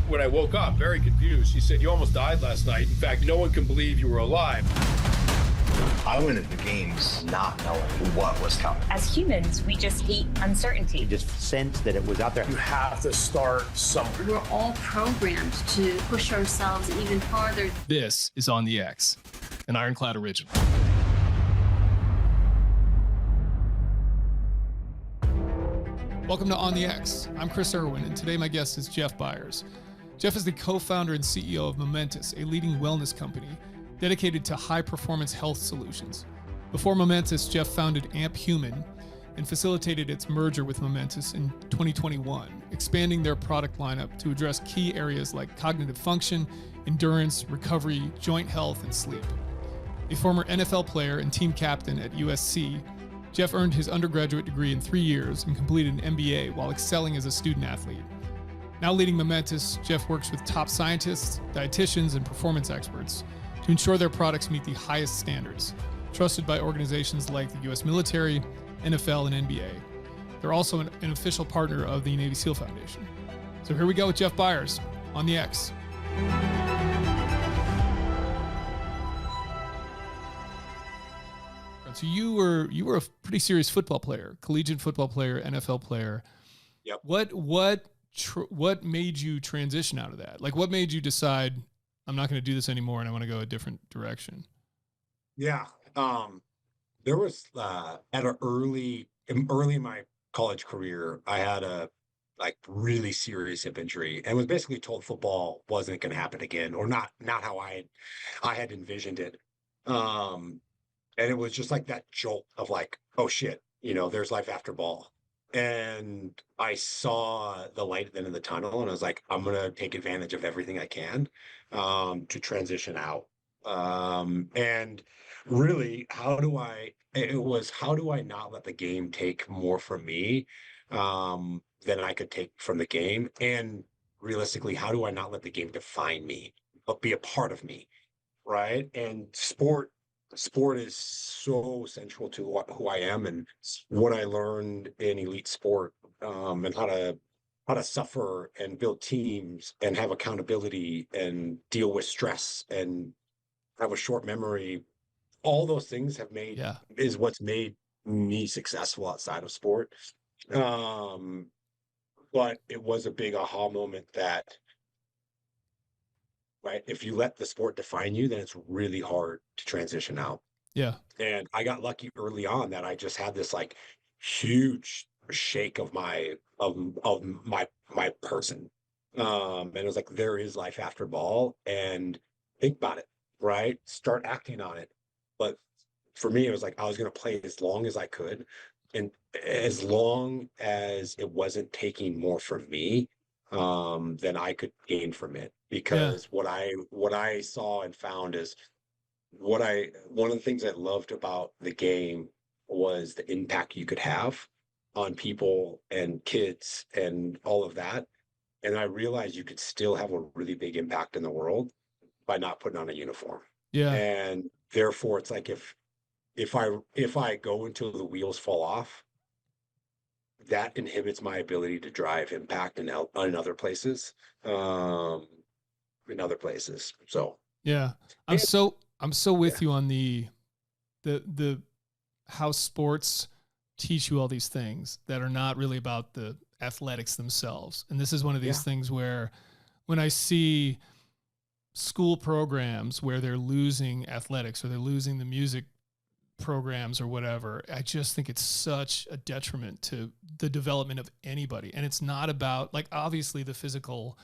When I woke up, very confused, she said, "You almost died last night. In fact, no one can believe you were alive." I went into the games not knowing what was coming. As humans, we just hate uncertainty. You just sensed that it was out there. You have to start somewhere. We're all programmed to push ourselves even farther. This is On the X, an IRONCLAD original. Welcome to On the X. I'm Chris Irwin, and today my guest is Jeff Byers. Jeff is the co-founder and CEO of Momentous, a leading wellness company dedicated to high-performance health solutions. Before Momentous, Jeff founded Amp Human and facilitated its merger with Momentous in 2021, expanding their product lineup to address key areas like cognitive function, endurance, recovery, joint health, and sleep. A former NFL player and team captain at USC, Jeff earned his undergraduate degree in 3 years and completed an MBA while excelling as a student athlete. Now leading Momentous, Jeff works with top scientists, dietitians, and performance experts to ensure their products meet the highest standards, trusted by organizations like the US military, NFL, and NBA. They're also an official partner of the Navy SEAL Foundation. So here we go with Jeff Byers on the X. So you were a pretty serious football player, collegiate football player, NFL player. Yep. What made you transition out of that? Like, what made you decide I'm not going to do this anymore and I want to go a different direction? Yeah. There was at an early in my college career, I had a really serious hip injury and was basically told football wasn't going to happen again, or not how I had envisioned it. And it was just like that jolt of like, oh shit, there's life after ball. And I saw the light at the end of the tunnel, and I was like, I'm going to take advantage of everything I can to transition out. And really, how do I not let the game take more from me than I could take from the game? And realistically, how do I not let the game define me, but be a part of me, right? And sport is so central to who I am and what I learned in elite sport, and how to suffer and build teams and have accountability and deal with stress and have a short memory. All those things is what's made me successful outside of sport. But it was a big aha moment that, right, if you let the sport define you, then it's really hard to transition out. Yeah. And I got lucky early on that I just had this like huge shake of my person. And it was like, there is life after ball, and think about it, right? Start acting on it. But for me, it was like, I was going to play as long as I could. And as long as it wasn't taking more from me, than I could gain from it. Because what I saw and found is one of the things I loved about the game was the impact you could have on people and kids and all of that. And I realized you could still have a really big impact in the world by not putting on a uniform. Yeah. And therefore it's like, if I go until the wheels fall off, that inhibits my ability to drive impact in other places. So yeah, I'm so with you on the how sports teach you all these things that are not really about the athletics themselves. And this is one of these things where when I see school programs where they're losing athletics or they're losing the music programs or whatever, I just think it's such a detriment to the development of anybody. And it's not about, like, obviously the physical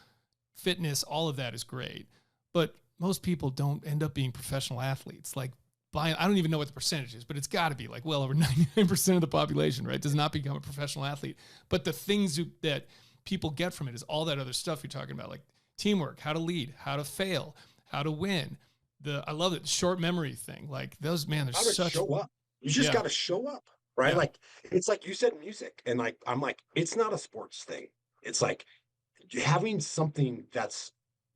fitness, all of that is great, but most people don't end up being professional athletes. Like, I don't even know what the percentage is, but it's got to be like well over 99% of the population, right, does not become a professional athlete. But the things that people get from it is all that other stuff you're talking about, like teamwork, how to lead, how to fail, how to win. I love it. Short memory thing. Like those, man, there's such. Show up. You just got to show up, right? Yeah. Like, it's like you said, music. And like, I'm like, it's not a sports thing. It's like having something that's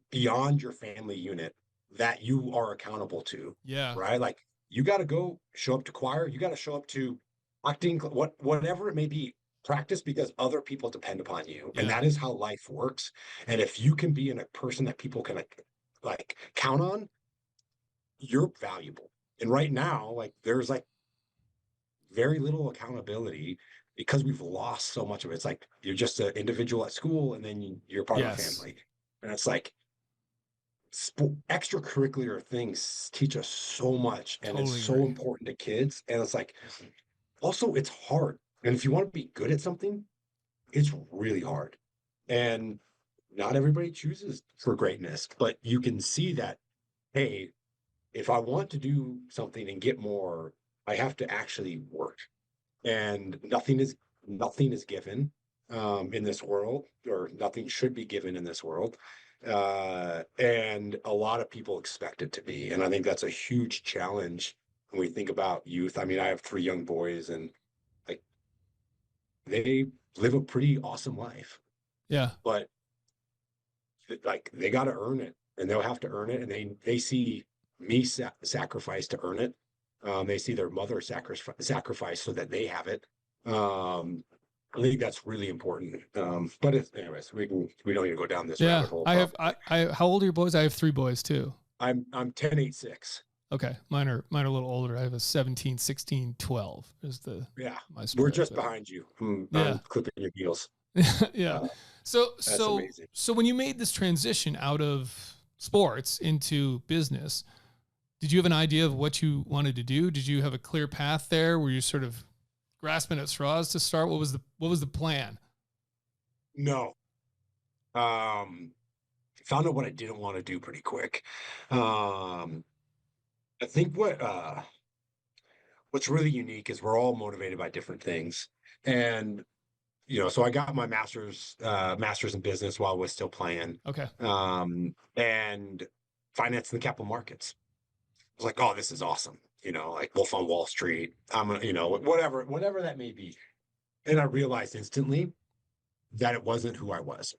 beyond your family unit that you are accountable to. Yeah. Right. Like, you got to go show up to choir. You got to show up to acting, whatever it may be, practice because other people depend upon you. And Yeah. that is how life works. And if you can be in a person that people can like count on, you're valuable. And right now, like there's like very little accountability because we've lost so much of it. It's like you're just an individual at school and then you're part of a Yes. family. And it's like extracurricular things teach us so much and Totally it's so agree. important to kids. And it's like, also, it's hard. And if you want to be good at something, it's really hard. And not everybody chooses for greatness, but you can see that, hey, if I want to do something and get more, I have to actually work. And nothing is given in this world, or nothing should be given in this world. And a lot of people expect it to be. And I think that's a huge challenge when we think about youth. I mean, I have 3 young boys and like they live a pretty awesome life, Yeah. but like they got to earn it and they'll have to earn it. And they see me sacrifice to earn it. They see their mother sacrifice so that they have it. I think that's really important. But anyways, we don't need to go down this rabbit hole. How old are your boys? I have 3 boys too. I'm 10, 8, 6. Okay. Mine are a little older. I have a 17, 16, 12 is my spread, We're just behind you. I'm clipping your heels. Yeah. So amazing. So when you made this transition out of sports into business, did you have an idea of what you wanted to do? Did you have a clear path there? Were you sort of grasping at straws to start? What was the plan? No. Found out what I didn't want to do pretty quick. I think what's really unique is we're all motivated by different things. And so I got my master's in business while I was still playing. Okay. And finance and the capital markets. I was like, oh, this is awesome. Like Wolf on Wall Street. I'm whatever that may be. And I realized instantly that it wasn't who I was.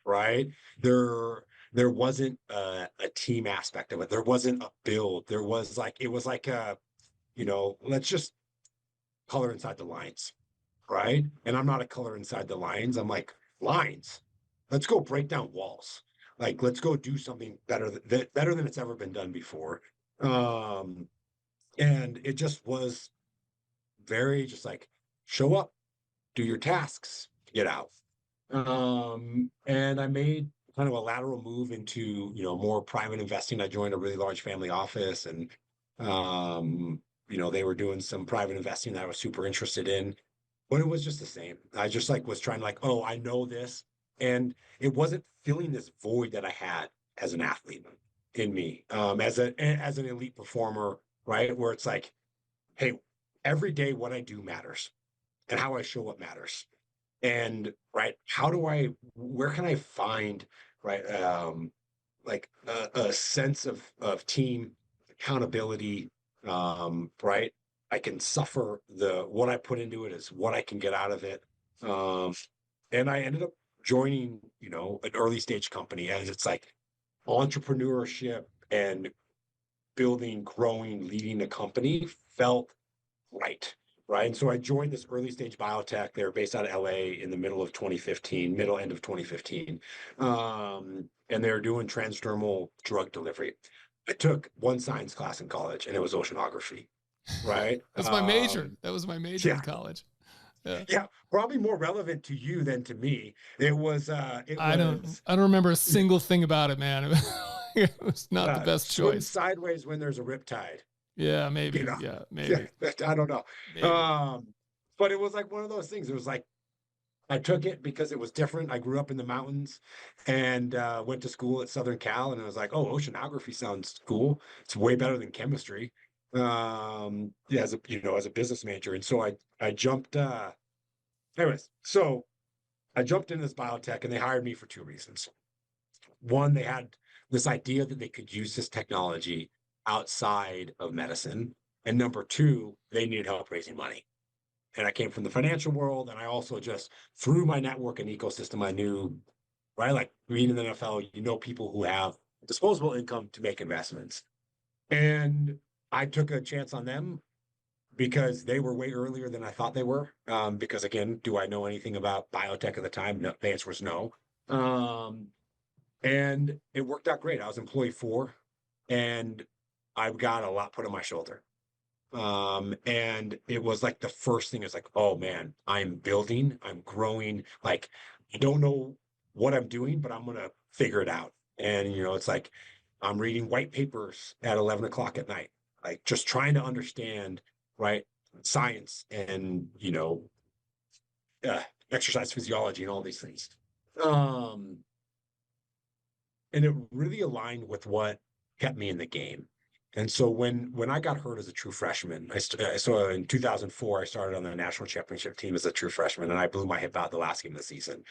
Right. There wasn't a team aspect of it. There wasn't a build. It was like let's just color inside the lines. Right. And I'm not a color inside the lines. I'm like, lines. Let's go break down walls. Like, let's go do something better than it's ever been done before. And it just was very just like, show up, do your tasks, get out. And I made kind of a lateral move into, more private investing. I joined a really large family office and, they were doing some private investing that I was super interested in, but it was just the same. I just was trying to oh, I know this. And it wasn't filling this void that I had as an athlete in me, as an elite performer, right? Where it's like, hey, every day what I do matters and how I show up matters. And right, where can I find right a sense of team accountability, right? I can suffer what I put into it is what I can get out of it. And I ended up joining, an early stage company, as it's like entrepreneurship and building, growing, leading a company felt right. Right. And so I joined this early stage biotech. They were based out of LA in the middle end of 2015. And they were doing transdermal drug delivery. I took one science class in college and it was oceanography. Right. That's my major. That was my major in college. Yeah. Probably more relevant to you than to me. I don't remember a single thing about it, man. It was not the best choice. Sideways when there's a riptide. Yeah, maybe. Yeah, maybe. I don't know. But it was like one of those things. It was like, I took it because it was different. I grew up in the mountains and went to school at Southern Cal. And I was like, oh, oceanography sounds cool. It's way better than chemistry. As a business major. And so I jumped, anyways, so I jumped into this biotech and they hired me for 2 reasons. One, they had this idea that they could use this technology outside of medicine. And number 2, they needed help raising money. And I came from the financial world. And I also just, through my network and ecosystem, I knew, right? Like being in the NFL, people who have disposable income to make investments. And I took a chance on them because they were way earlier than I thought they were. Because again, do I know anything about biotech at the time? No, the answer was no. And it worked out great. I was employee 4, and I've got a lot put on my shoulder. And it was like the first thing is like, oh man, I'm building, I'm growing. Like, I don't know what I'm doing, but I'm gonna figure it out. And it's like I'm reading white papers at 11 o'clock at night, like just trying to understand, right, science and exercise physiology and all these things. And it really aligned with what kept me in the game. And so when I got hurt as a true freshman, so in 2004, I started on the national championship team as a true freshman, and I blew my hip out the last game of the season.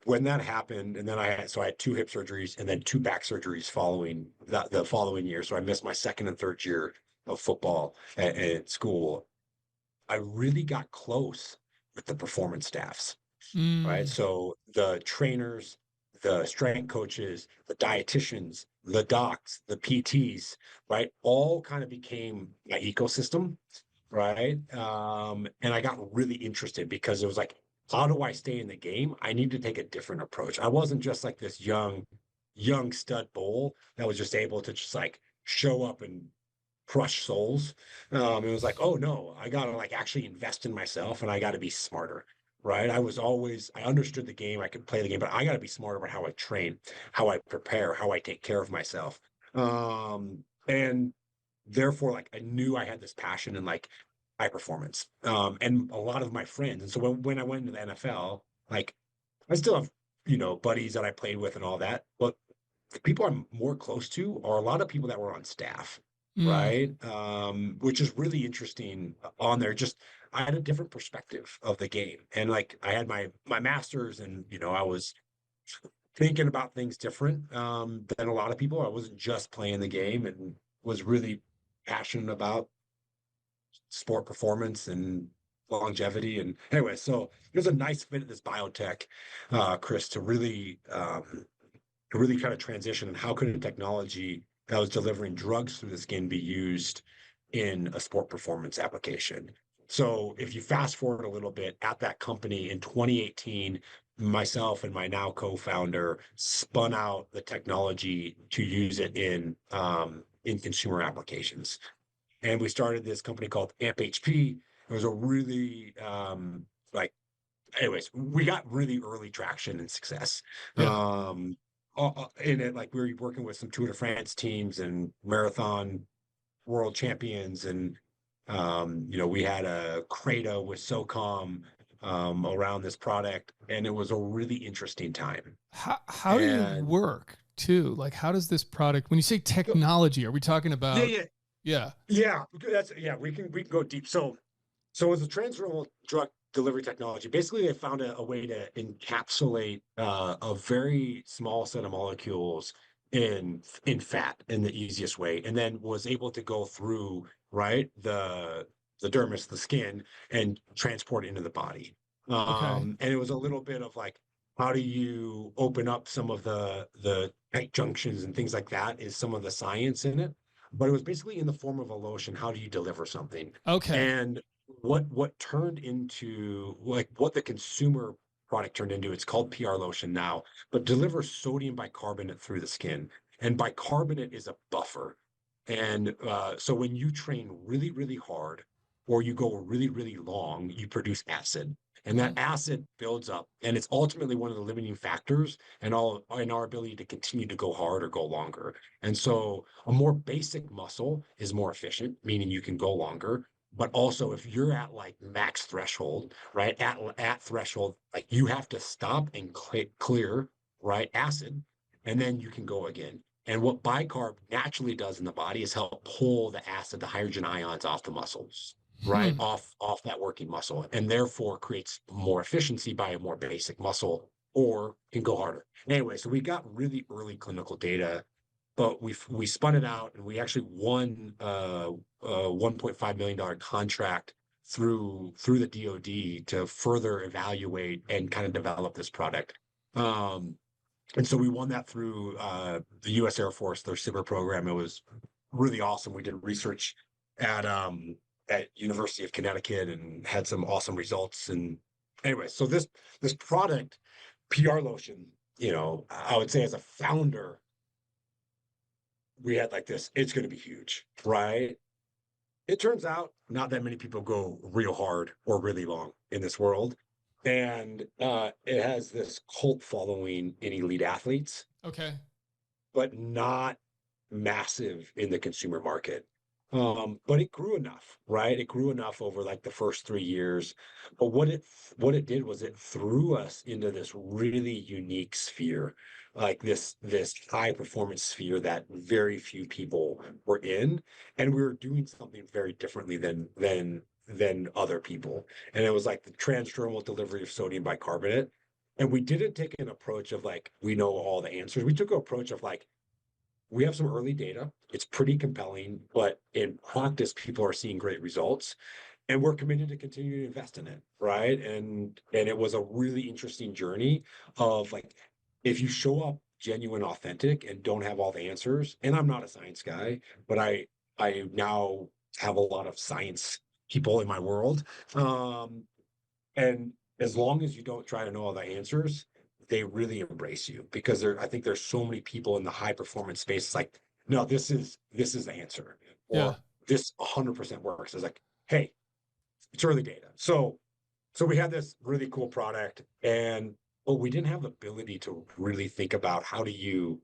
When that happened, and then I had 2 hip surgeries and then 2 back surgeries following the following year. So I missed my second and third year of football at school. I really got close with the performance staffs. Right. So the trainers, the strength coaches, the dietitians, the docs, the PTs, right, all kind of became my ecosystem. Right. And I got really interested because it was like, how do I stay in the game? I need to take a different approach. I wasn't just like this young stud bull that was just able to just like show up and crush souls. It was like, oh no, I gotta like actually invest in myself, and I gotta be smarter. Right. I understood the game. I could play the game, but I got to be smarter about how I train, how I prepare, how I take care of myself. And therefore, like, I knew I had this passion in like high performance. And a lot of my friends. And so when I went into the NFL, like, I still have, buddies that I played with and all that. But the people I'm more close to are a lot of people that were on staff. Right. Which is really interesting on there. Just, I had a different perspective of the game. And like, I had my master's, and, I was thinking about things different than a lot of people. I wasn't just playing the game, and was really passionate about sport performance and longevity. And anyway, so it was a nice fit at this biotech, Chris, to really kind of transition. And how could a technology that was delivering drugs through the skin be used in a sport performance application? So if you fast forward a little bit, at that company in 2018, myself and my now co-founder spun out the technology to use it in consumer applications. And we started this company called AMP HP. It was a really anyways, we got really early traction and success. Yeah. In it, like, we were working with some Tour de France teams and marathon world champions, and we had a credo with SOCOM around this product, and it was a really interesting time. How do you work too? Like, how does this product, when you say technology, are we talking about? Yeah. We can go deep. So as a transdermal drug delivery technology, basically they found a way to encapsulate a very small set of molecules in fat in the easiest way, and then was able to go through, right, the dermis, the skin, and transport it into the body. And it was a little bit of like, how do you open up some of the tight junctions and things like that, is some of the science in it. But it was basically in the form of a lotion. How do you deliver something? And what turned into, like, what the consumer product turned into, it's called PR lotion now, but delivers sodium bicarbonate through the skin. And bicarbonate is a buffer. And so when you train really, really hard, or you go really, really long, you produce acid. And that acid builds up, and it's ultimately one of the limiting factors in our ability to continue to go hard or go longer. And so a more basic muscle is more efficient, meaning you can go longer. But also, if you're at like max threshold, right, at threshold, like, you have to stop and clear, right, acid, and then you can go again. And what bicarb naturally does in the body is help pull the acid, the hydrogen ions, off the muscles, right, off that working muscle, and therefore creates more efficiency by a more basic muscle, or can go harder. Anyway, so we got really early clinical data, but we spun it out, and we actually won a $1.5 million contract through the DoD to further evaluate and kind of develop this product. And so we won that through the U.S. Air Force, their SIBR program. It was really awesome. We did research at University of Connecticut and had some awesome results. And anyway, so this product, PR lotion, you know, I would say as a founder, we had like this, it's going to be huge, right? It turns out not that many people go real hard or really long in this world. And it has this cult following in elite athletes, Okay. but not massive in the consumer market. But it grew enough, right? It grew enough over like the first 3 years. But what it did was it threw us into this really unique sphere, like this high performance sphere that very few people were in, and we were doing something very differently than other people. And it was like the transdermal delivery of sodium bicarbonate. And we didn't take an approach of like we know all the answers. We took an approach of like we have some early data. It's pretty compelling, but in practice, people are seeing great results, and we're committed to continue to invest in it, right? And it was a really interesting journey of like, if you show up genuine, authentic, and don't have all the answers. And I'm not a science guy, but I now have a lot of science people in my world, and as long as you don't try to know all the answers, they really embrace you because I think there's so many people in the high performance space. It's like, no, this is the answer, Yeah. or this 100% works. It's like, hey, it's early data. So we had this really cool product, but we didn't have the ability to really think about how do you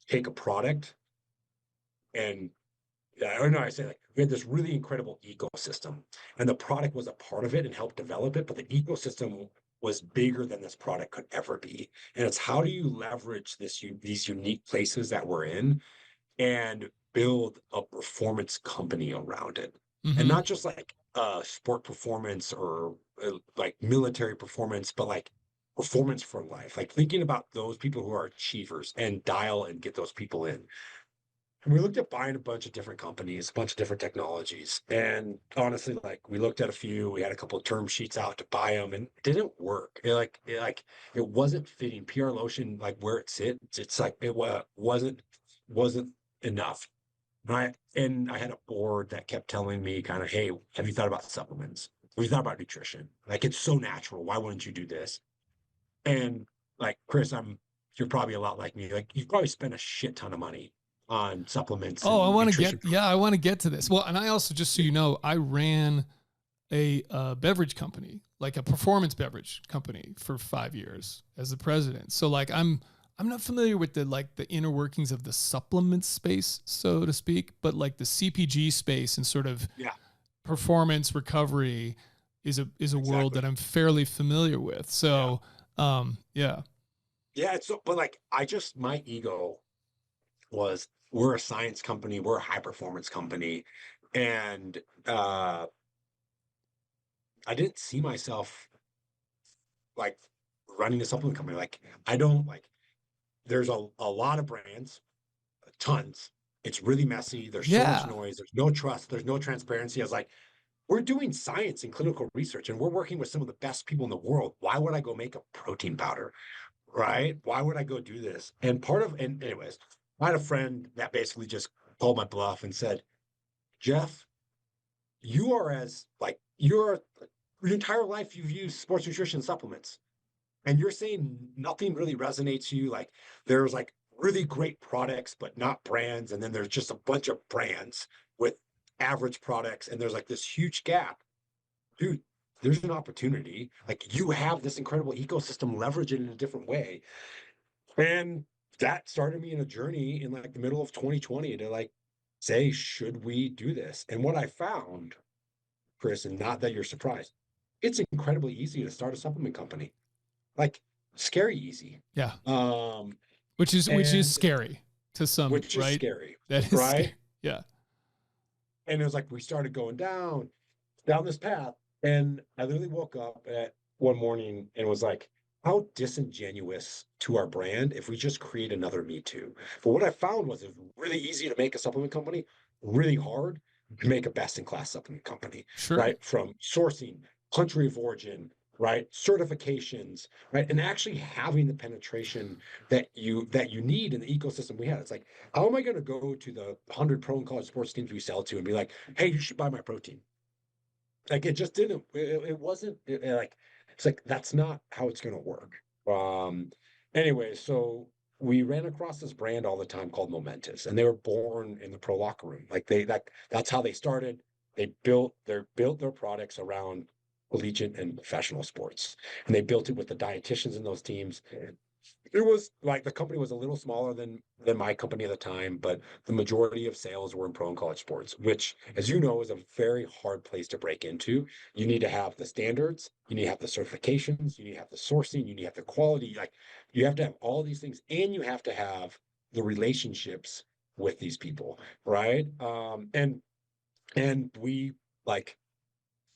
take a product and or no, I say like we had this really incredible ecosystem, and the product was a part of it and helped develop it, but the ecosystem was bigger than this product could ever be. And it's how do you leverage these unique places that we're in and build a performance company around it, and Mm-hmm. not just like sport performance or like military performance, but like performance for life. Like thinking about those people who are achievers and dial and get those people in. And we looked at buying a bunch of different companies, a bunch of different technologies. And honestly, like we looked at a few, we had a couple of term sheets out to buy them, and it didn't work. It wasn't fitting PR Lotion like where it sits. It's like wasn't enough. And I had a board that kept telling me kind of, hey, have you thought about supplements? Have you thought about nutrition? Like it's so natural. Why wouldn't you do this? And like Chris, you're probably a lot like me. Like you've probably spent a shit ton of money on supplements Oh, and nutrition. I want to get to this. Well, and I also, just so you know, I ran a beverage company, like a performance beverage company for 5 years as the president. So like, I'm not familiar with the inner workings of the supplement space, so to speak, but like the CPG space and sort of performance recovery is a world that I'm fairly familiar with. So, yeah. So, but like, my ego was, we're a science company, we're a high performance company. And I didn't see myself like running a supplement company. Like, I don't like, there's a lot of brands, tons. It's really messy. There's so much noise. There's no trust. There's no transparency. I was like, we're doing science and clinical research, and we're working with some of the best people in the world. Why would I go make a protein powder? Right? Why would I go do this? And anyways, I had a friend that basically just called my bluff and said, Jeff, your entire life you've used sports nutrition supplements, and you're saying nothing really resonates you. Like there's like really great products, but not brands. And then there's just a bunch of brands with average products. And there's like this huge gap. Dude, there's an opportunity. Like you have this incredible ecosystem, leverage it in a different way. And that started me in a journey in like the middle of 2020 to like say, should we do this? And what I found, Chris, and not that you're surprised, it's incredibly easy to start a supplement company. Like scary easy. Yeah. Um, which is scary to some, which right? is scary. That is right. Scary. Yeah. And it was like we started going down this path. And I literally woke up at one morning and was like, how disingenuous to our brand if we just create another Me Too. But what I found was it was really easy to make a supplement company, really hard to make a best-in-class supplement company, Sure. right? From sourcing, country of origin, right? Certifications, right? And actually having the penetration that you need in the ecosystem we had. It's like, how am I going to go to the 100 pro and college sports teams we sell to and be like, hey, you should buy my protein? Like it just didn't. It wasn't like it's like that's not how it's going to work. Anyway, so we ran across this brand all the time called Momentous, and they were born in the pro locker room. Like that's how they started. They built their products around collegiate and professional sports, and they built it with the dietitians in those teams. It was like the company was a little smaller than my company at the time, but the majority of sales were in pro and college sports, which, as you know, is a very hard place to break into. You need to have the standards, you need to have the certifications, you need to have the sourcing, you need to have the quality. Like you have to have all these things, and you have to have the relationships with these people, right? And we like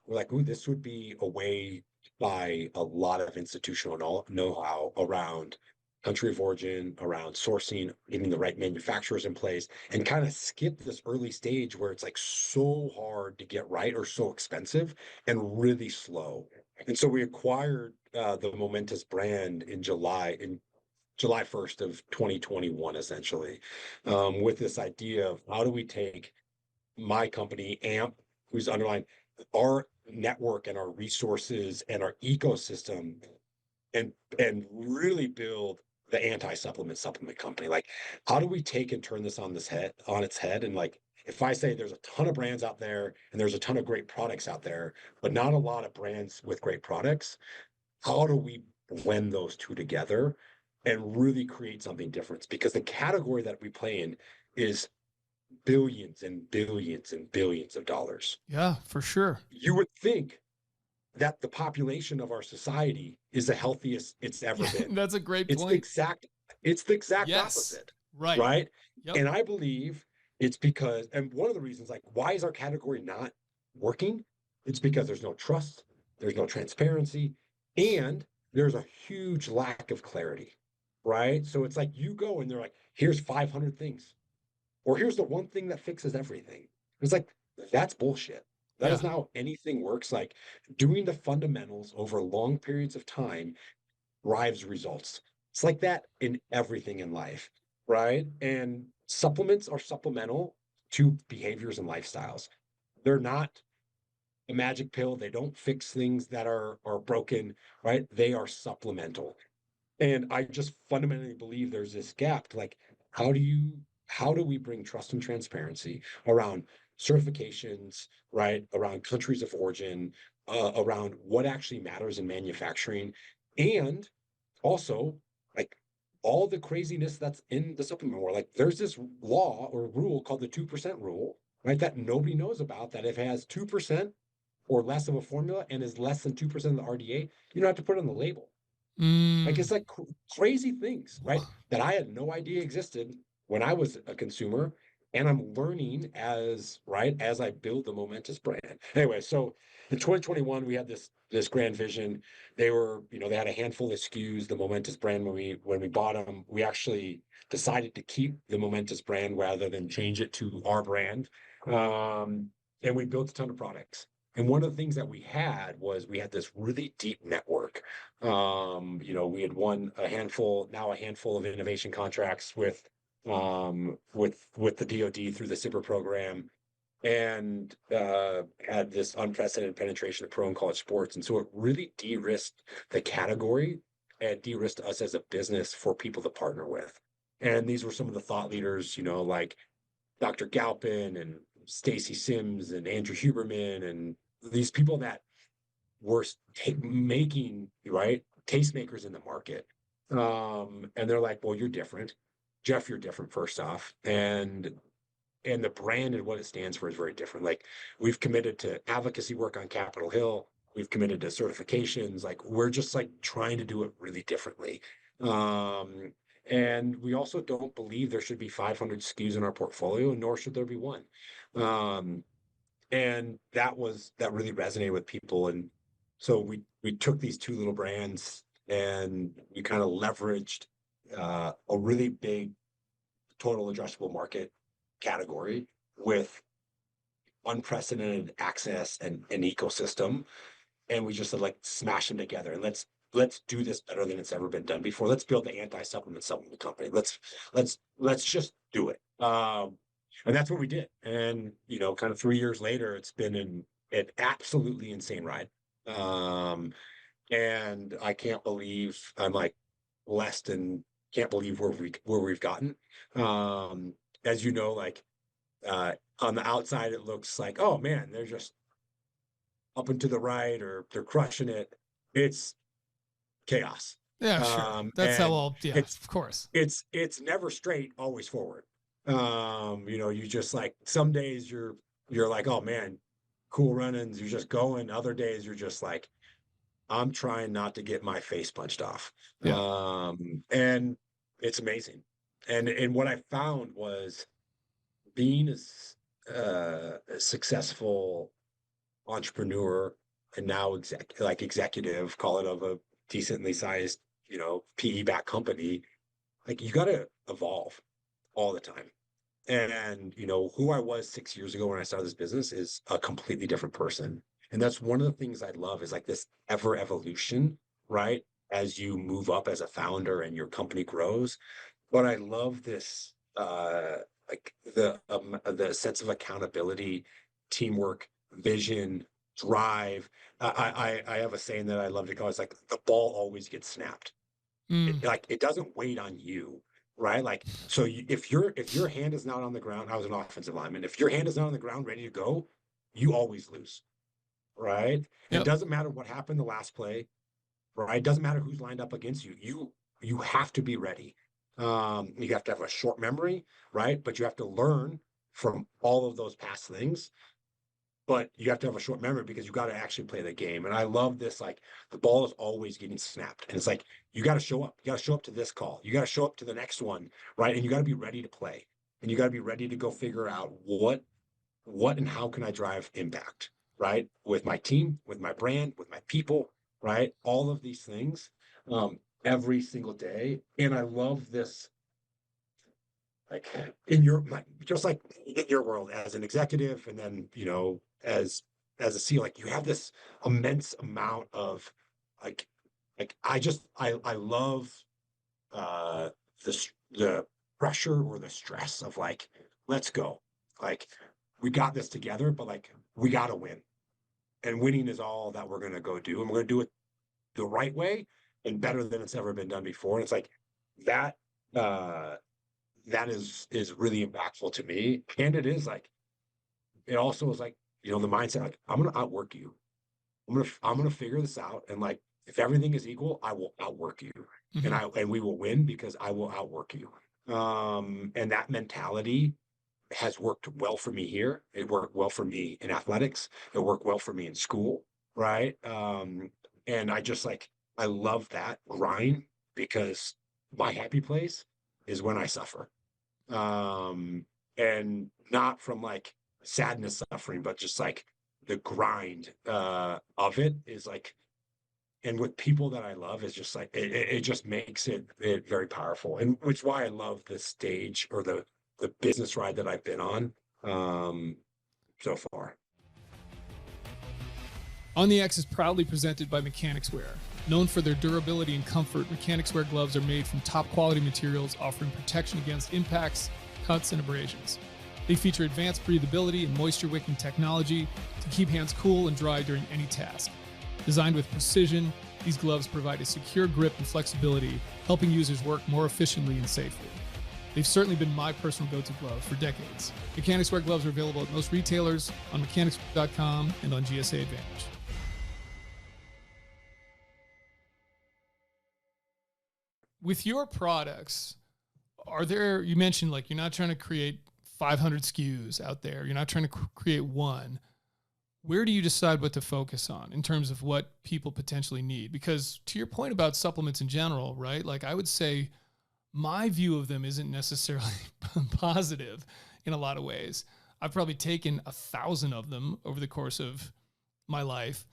we're like, ooh, this would be a way to buy a lot of institutional know-how around country of origin, around sourcing, getting the right manufacturers in place, and kind of skip this early stage where it's like so hard to get right or so expensive and really slow. And so we acquired the Momentous brand in July 1st of 2021, essentially, with this idea of how do we take my company, AMP, who's underlying our network and our resources and our ecosystem and really build the anti-supplement company. Like, how do we take and turn this on its head? And like, if I say there's a ton of brands out there and there's a ton of great products out there, but not a lot of brands with great products, how do we blend those two together and really create something different? Because the category that we play in is billions and billions and billions of dollars. Yeah, for sure. You would think that the population of our society is the healthiest it's ever been. That's a great It's point. it's the exact Yes. opposite. Right. Right. Yep. And I believe it's because, and one of the reasons, like, why is our category not working? It's because there's no trust, there's no transparency, and there's a huge lack of clarity. Right. So it's like you go and they're like, here's 500 things, or here's the one thing that fixes everything. It's like, that's bullshit. That Yeah. is not how anything works. Like doing the fundamentals over long periods of time drives results. It's like that in everything in life, right? And supplements are supplemental to behaviors and lifestyles. They're not a magic pill. They don't fix things that are broken, right? They are supplemental. And I just fundamentally believe there's this gap to like, how do we bring trust and transparency around certifications, right? Around countries of origin, around what actually matters in manufacturing, and also like all the craziness that's in the supplement world. Like there's this law or rule called the 2% rule, right? That nobody knows about, that if it has 2% or less of a formula and is less than 2% of the RDA, you don't have to put it on the label. Like it's like crazy things, right? That I had no idea existed when I was a consumer, and I'm learning as I build the Momentous brand. Anyway, so in 2021 we had this grand vision. They were, they had a handful of SKUs, the Momentous brand. When we bought them, we actually decided to keep the Momentous brand rather than change it to our brand. And we built a ton of products. And one of the things that we had this really deep network. We had won a handful of innovation contracts with the DoD through the SIPR program, and had this unprecedented penetration of pro and college sports. And so it really de-risked the category and de-risked us as a business for people to partner with. And these were some of the thought leaders, like Dr. Galpin and Stacy Sims and Andrew Huberman, and these people that were making, right, tastemakers in the market. And they're like, well, you're different. Jeff, you're different, first off. And the brand and what it stands for is very different. Like we've committed to advocacy work on Capitol Hill. We've committed to certifications. Like we're just like trying to do it really differently. And we also don't believe there should be 500 SKUs in our portfolio, nor should there be one. And that really resonated with people. And so we took these two little brands and we kind of leveraged a really big total addressable market category with unprecedented access and an ecosystem, and we just said, like, smash them together, and let's do this better than it's ever been done before. Let's build the supplement company. Let's just do it. And that's what we did. And, kind of 3 years later, it's been an absolutely insane ride. And I can't believe I'm like blessed and can't believe where we've gotten. As you know, like, on the outside, it looks like, oh man, they're just up and to the right, or they're crushing it. It's chaos. Yeah, sure. That's how of course. It's never straight, always forward. You just like, some days you're like, oh man, cool run-ins, you're just going. Other days you're just like, I'm trying not to get my face punched off. Yeah. And it's amazing. And what I found was being a successful entrepreneur, and now executive, call it, of a decently sized, PE-backed company, like, you got to evolve all the time. And, who I was 6 years ago when I started this business is a completely different person. And that's one of the things I love, is like this ever evolution, right? As you move up as a founder and your company grows. But I love this, like the sense of accountability, teamwork, vision, drive. I have a saying that I love to call, it's like, the ball always gets snapped. It doesn't wait on you, right? Like, so if your hand is not on the ground, I was an offensive lineman. If your hand is not on the ground ready to go, you always lose, right? Yep. It doesn't matter what happened the last play, right? It doesn't matter who's lined up against you. You have to be ready. You have to have a short memory, right? But you have to learn from all of those past things. But you have to have a short memory because you got to actually play the game. And I love this, like, the ball is always getting snapped. And it's like, you got to show up. You got to show up to this call. You got to show up to the next one, right? And you got to be ready to play. And you got to be ready to go figure out what and how can I drive impact, right? With my team, with my brand, with my people, right? All of these things, every single day. And I love this, like, just like in your world as an executive, and then, as a CEO, like, you have this immense amount of, like I love the pressure or the stress of, like, let's go, like, we got this together, but, like, we got to win, and winning is all that we're going to go do, and we're going to do it the right way and better than it's ever been done before. And it's like that that is really impactful to me. And it is like, it also is like, the mindset, like, I'm going to outwork you. I'm going to figure this out. And, like, if everything is equal, I will outwork you. Mm-hmm. And we will win because I will outwork you. And that mentality has worked well for me here. It worked well for me in athletics. It worked well for me in school. Right. And I love that grind, because my happy place is when I suffer. And not from, like, sadness suffering, but just like the grind of it is like, and with people that I love, is just like, it just makes it very powerful. And which is why I love the stage, or the business ride that I've been on so far. On the X is proudly presented by Mechanics Wear. Known for their durability and comfort, Mechanics Wear gloves are made from top quality materials, offering protection against impacts, cuts, and abrasions. They feature advanced breathability and moisture-wicking technology to keep hands cool and dry during any task. Designed with precision, these gloves provide a secure grip and flexibility, helping users work more efficiently and safely. They've certainly been my personal go-to glove for decades. Mechanics Wear gloves are available at most retailers, on mechanicswear.com, and on GSA Advantage. With your products, you mentioned, like, you're not trying to create 500 SKUs out there. You're not trying to create one. Where do you decide what to focus on in terms of what people potentially need? Because to your point about supplements in general, right? Like, I would say my view of them isn't necessarily positive in a lot of ways. I've probably taken 1,000 of them over the course of my life.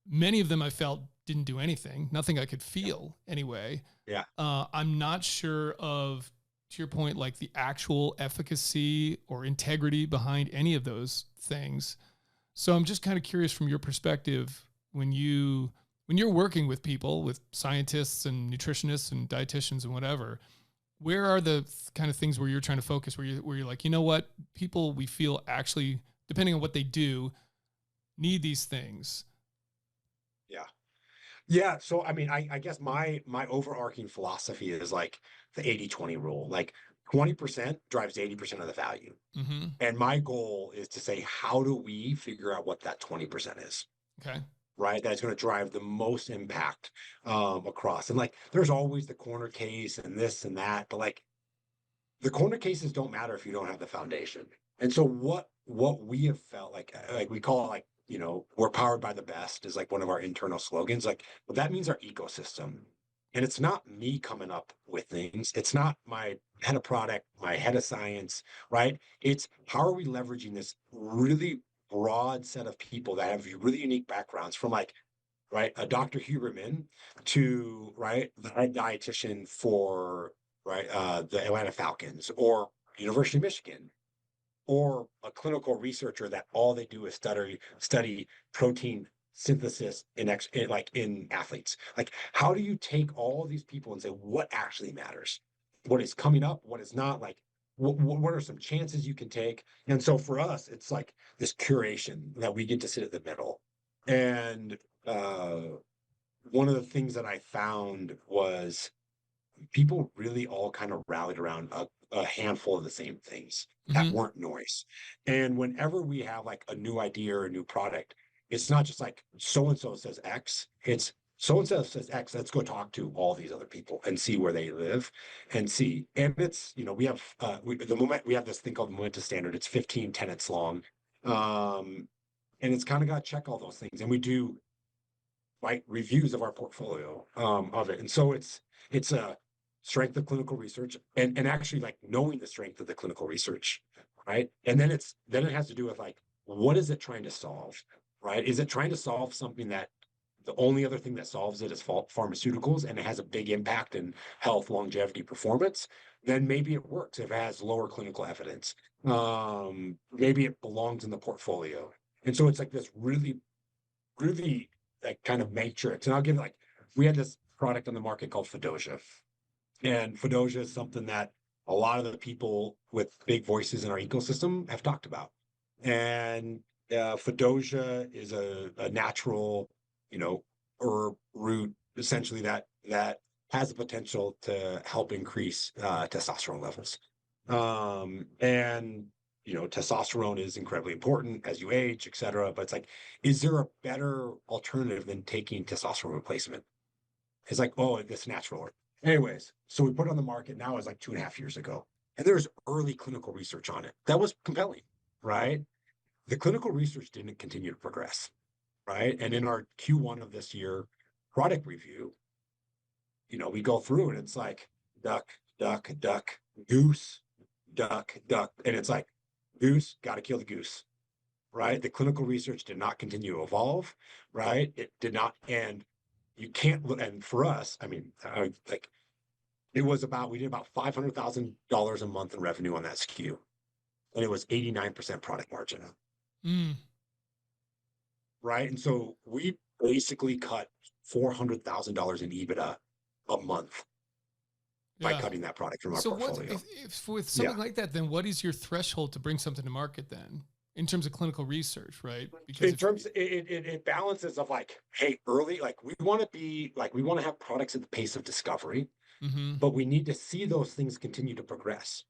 Many of them I felt didn't do anything, nothing I could feel anyway. Yeah. I'm not sure of, to your point, like the actual efficacy or integrity behind any of those things. So I'm just kind of curious from your perspective, when you're working with people, with scientists and nutritionists and dietitians and whatever, where are the kind of things where you're trying to focus, where you're like, you know what, people we feel actually, depending on what they do, need these things? Yeah. Yeah. So, I mean, I guess my overarching philosophy is like the 80-20 rule. Like 20% drives 80% of the value. Mm-hmm. And my goal is to say, how do we figure out what that 20% is? Okay. Right? That's going to drive the most impact across. And like, there's always the corner case and this and that, but like the corner cases don't matter if you don't have the foundation. And so what we have felt like we call it like, you know, we're powered by the best is like one of our internal slogans. Like, well, that means our ecosystem. And it's not me coming up with things. It's not my head of product, my head of science, right? It's how are we leveraging this really broad set of people that have really unique backgrounds from like, right, a Dr. Huberman to, right, the head dietitian for, right, the Atlanta Falcons or University of Michigan, or a clinical researcher that all they do is study protein synthesis in athletes. Like, how do you take all of these people and say what actually matters, what is coming up, what is not, like what are some chances you can take? And so for us, it's like this curation that we get to sit at the middle. And one of the things that I found was people really all kind of rallied around a handful of the same things that Mm-hmm. weren't noise. And whenever we have like a new idea or a new product, it's not just like so and so says X, it's so and so says X. Let's go talk to all these other people and see where they live and see. And it's, you know, we have we have this thing called the Momentous Standard. It's 15 tenets long. And it's kind of got to check all those things. And we do like reviews of our portfolio of it. And so it's a strength of clinical research and actually like knowing the strength of the clinical research, right? And then it has to do with like, what is it trying to solve, right? Is it trying to solve something that the only other thing that solves it is pharmaceuticals and it has a big impact in health, longevity, performance? Then maybe it works if it has lower clinical evidence. Maybe it belongs in the portfolio. And so it's like this really like kind of matrix. And I'll give like, we had this product on the market called Fedosia. And Fedosia is something that a lot of the people with big voices in our ecosystem have talked about. And Fedosia is a natural, you know, herb root essentially that has the potential to help increase testosterone levels. And you know, testosterone is incredibly important as you age, et cetera. But it's like, is there a better alternative than taking testosterone replacement? It's like, oh, this natural. Anyways, so we put it on the market now is like 2.5 years ago. And there's early clinical research on it. That was compelling, right? The clinical research didn't continue to progress, right? And in our Q1 of this year product review, you know, we go through and it's like duck, duck, duck, goose, duck, duck. And it's like, goose, got to kill the goose, right? The clinical research did not continue to evolve, right? It did not. And you can't look, and for us, I mean, like it was we did about $500,000 a month in revenue on that SKU. And it was 89% product margin. Mm. Right. And so we basically cut $400,000 in EBITDA a month by cutting that product from our So portfolio. what if with something like that, then what is your threshold to bring something to market then in terms of clinical research, right? Because in terms, it balances of like, hey, early, like we want to have products at the pace of discovery, but we need to see those things continue to progress,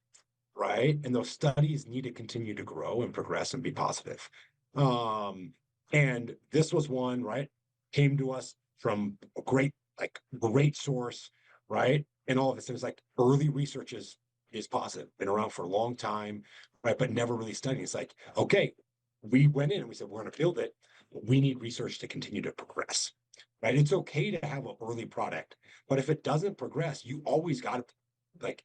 right? And those studies need to continue to grow and progress and be positive. And this was one, right? Came to us from a great source, right? And all of this, it's like early research is positive, been around for a long time, right? But never really studied. It's like, okay, we went in and we said, we're going to build it. But we need research to continue to progress, right? It's okay to have an early product, but if it doesn't progress, you always got to like,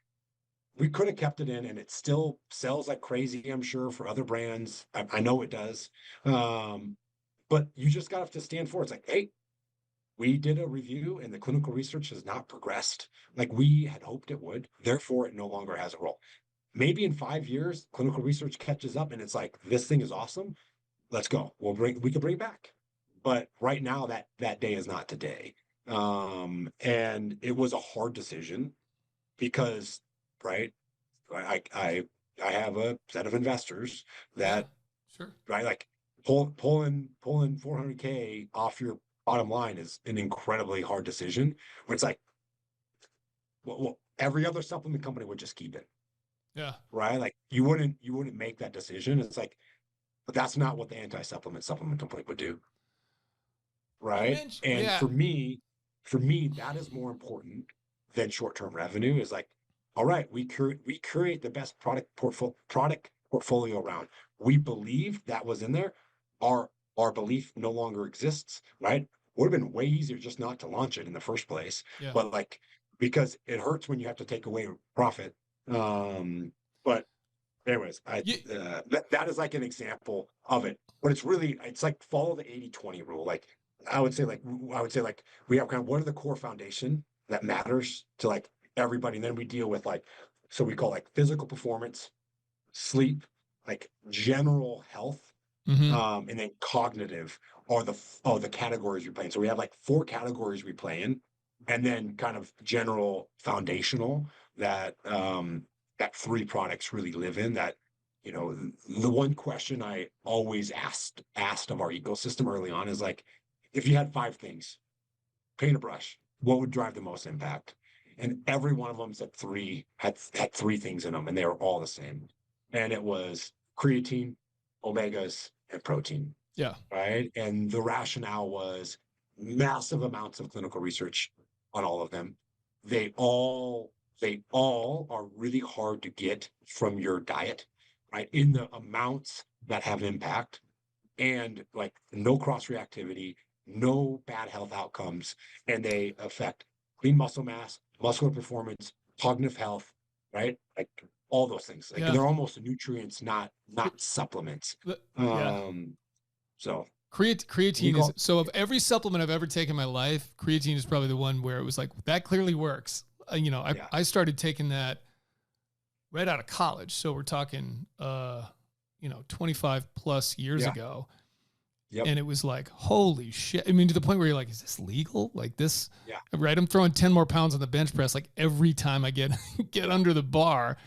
we could have kept it in and it still sells like crazy, I'm sure, for other brands. I know it does. But you just got to have to stand for it. It's like, hey, we did a review and the clinical research has not progressed like we had hoped it would. Therefore, it no longer has a role. Maybe in 5 years, clinical research catches up and it's like, this thing is awesome. Let's go. We can bring it back. but right now that day is not today. And it was a hard decision because, right, I have a set of investors that, Sure. right, like pulling 400K off your bottom line is an incredibly hard decision. Where it's like, well, every other supplement company would just keep it, Yeah. right? Like you wouldn't make that decision. It's like, but that's not what the supplement company would do, right? And yeah. for me, that is more important than short-term revenue. Is like, all right, we curate the best product portfolio around. We believe that was in there. Our belief no longer exists, right? Would have been way easier just not to launch it in the first place. Yeah. But like, because it hurts when you have to take away profit. But anyways, that is like an example of it. But it's like follow the 80-20 rule. Like I would say like we have kind of what are the core foundation that matters to like everybody. And then we deal with like, so we call like physical performance, sleep, like general health, and then cognitive are the categories we play in. So we have like 4 categories we play in, and then kind of general foundational that that 3 products really live in. That, you know, the one question I always asked of our ecosystem early on is like, if you had 5 things, paint a brush, what would drive the most impact? And every one of them said 3 had 3 things in them, and they were all the same. And it was creatine, omegas, and protein. Yeah. Right. And the rationale was massive amounts of clinical research on all of them. They all are really hard to get from your diet, right? In the amounts that have impact, and like no cross reactivity, no bad health outcomes, and they affect lean muscle mass, muscular performance, cognitive health, right? Like all those things. Like they're almost nutrients, not supplements. So creatine is, so of every supplement I've ever taken in my life, creatine is probably the one where it was like, that clearly works. I started taking that right out of college. So we're talking, 25 plus years ago. Yep. And it was like, holy shit. I mean, to the point where you're like, is this legal? Like this, yeah. Right. I'm throwing 10 more pounds on the bench press. Like every time I get under the bar,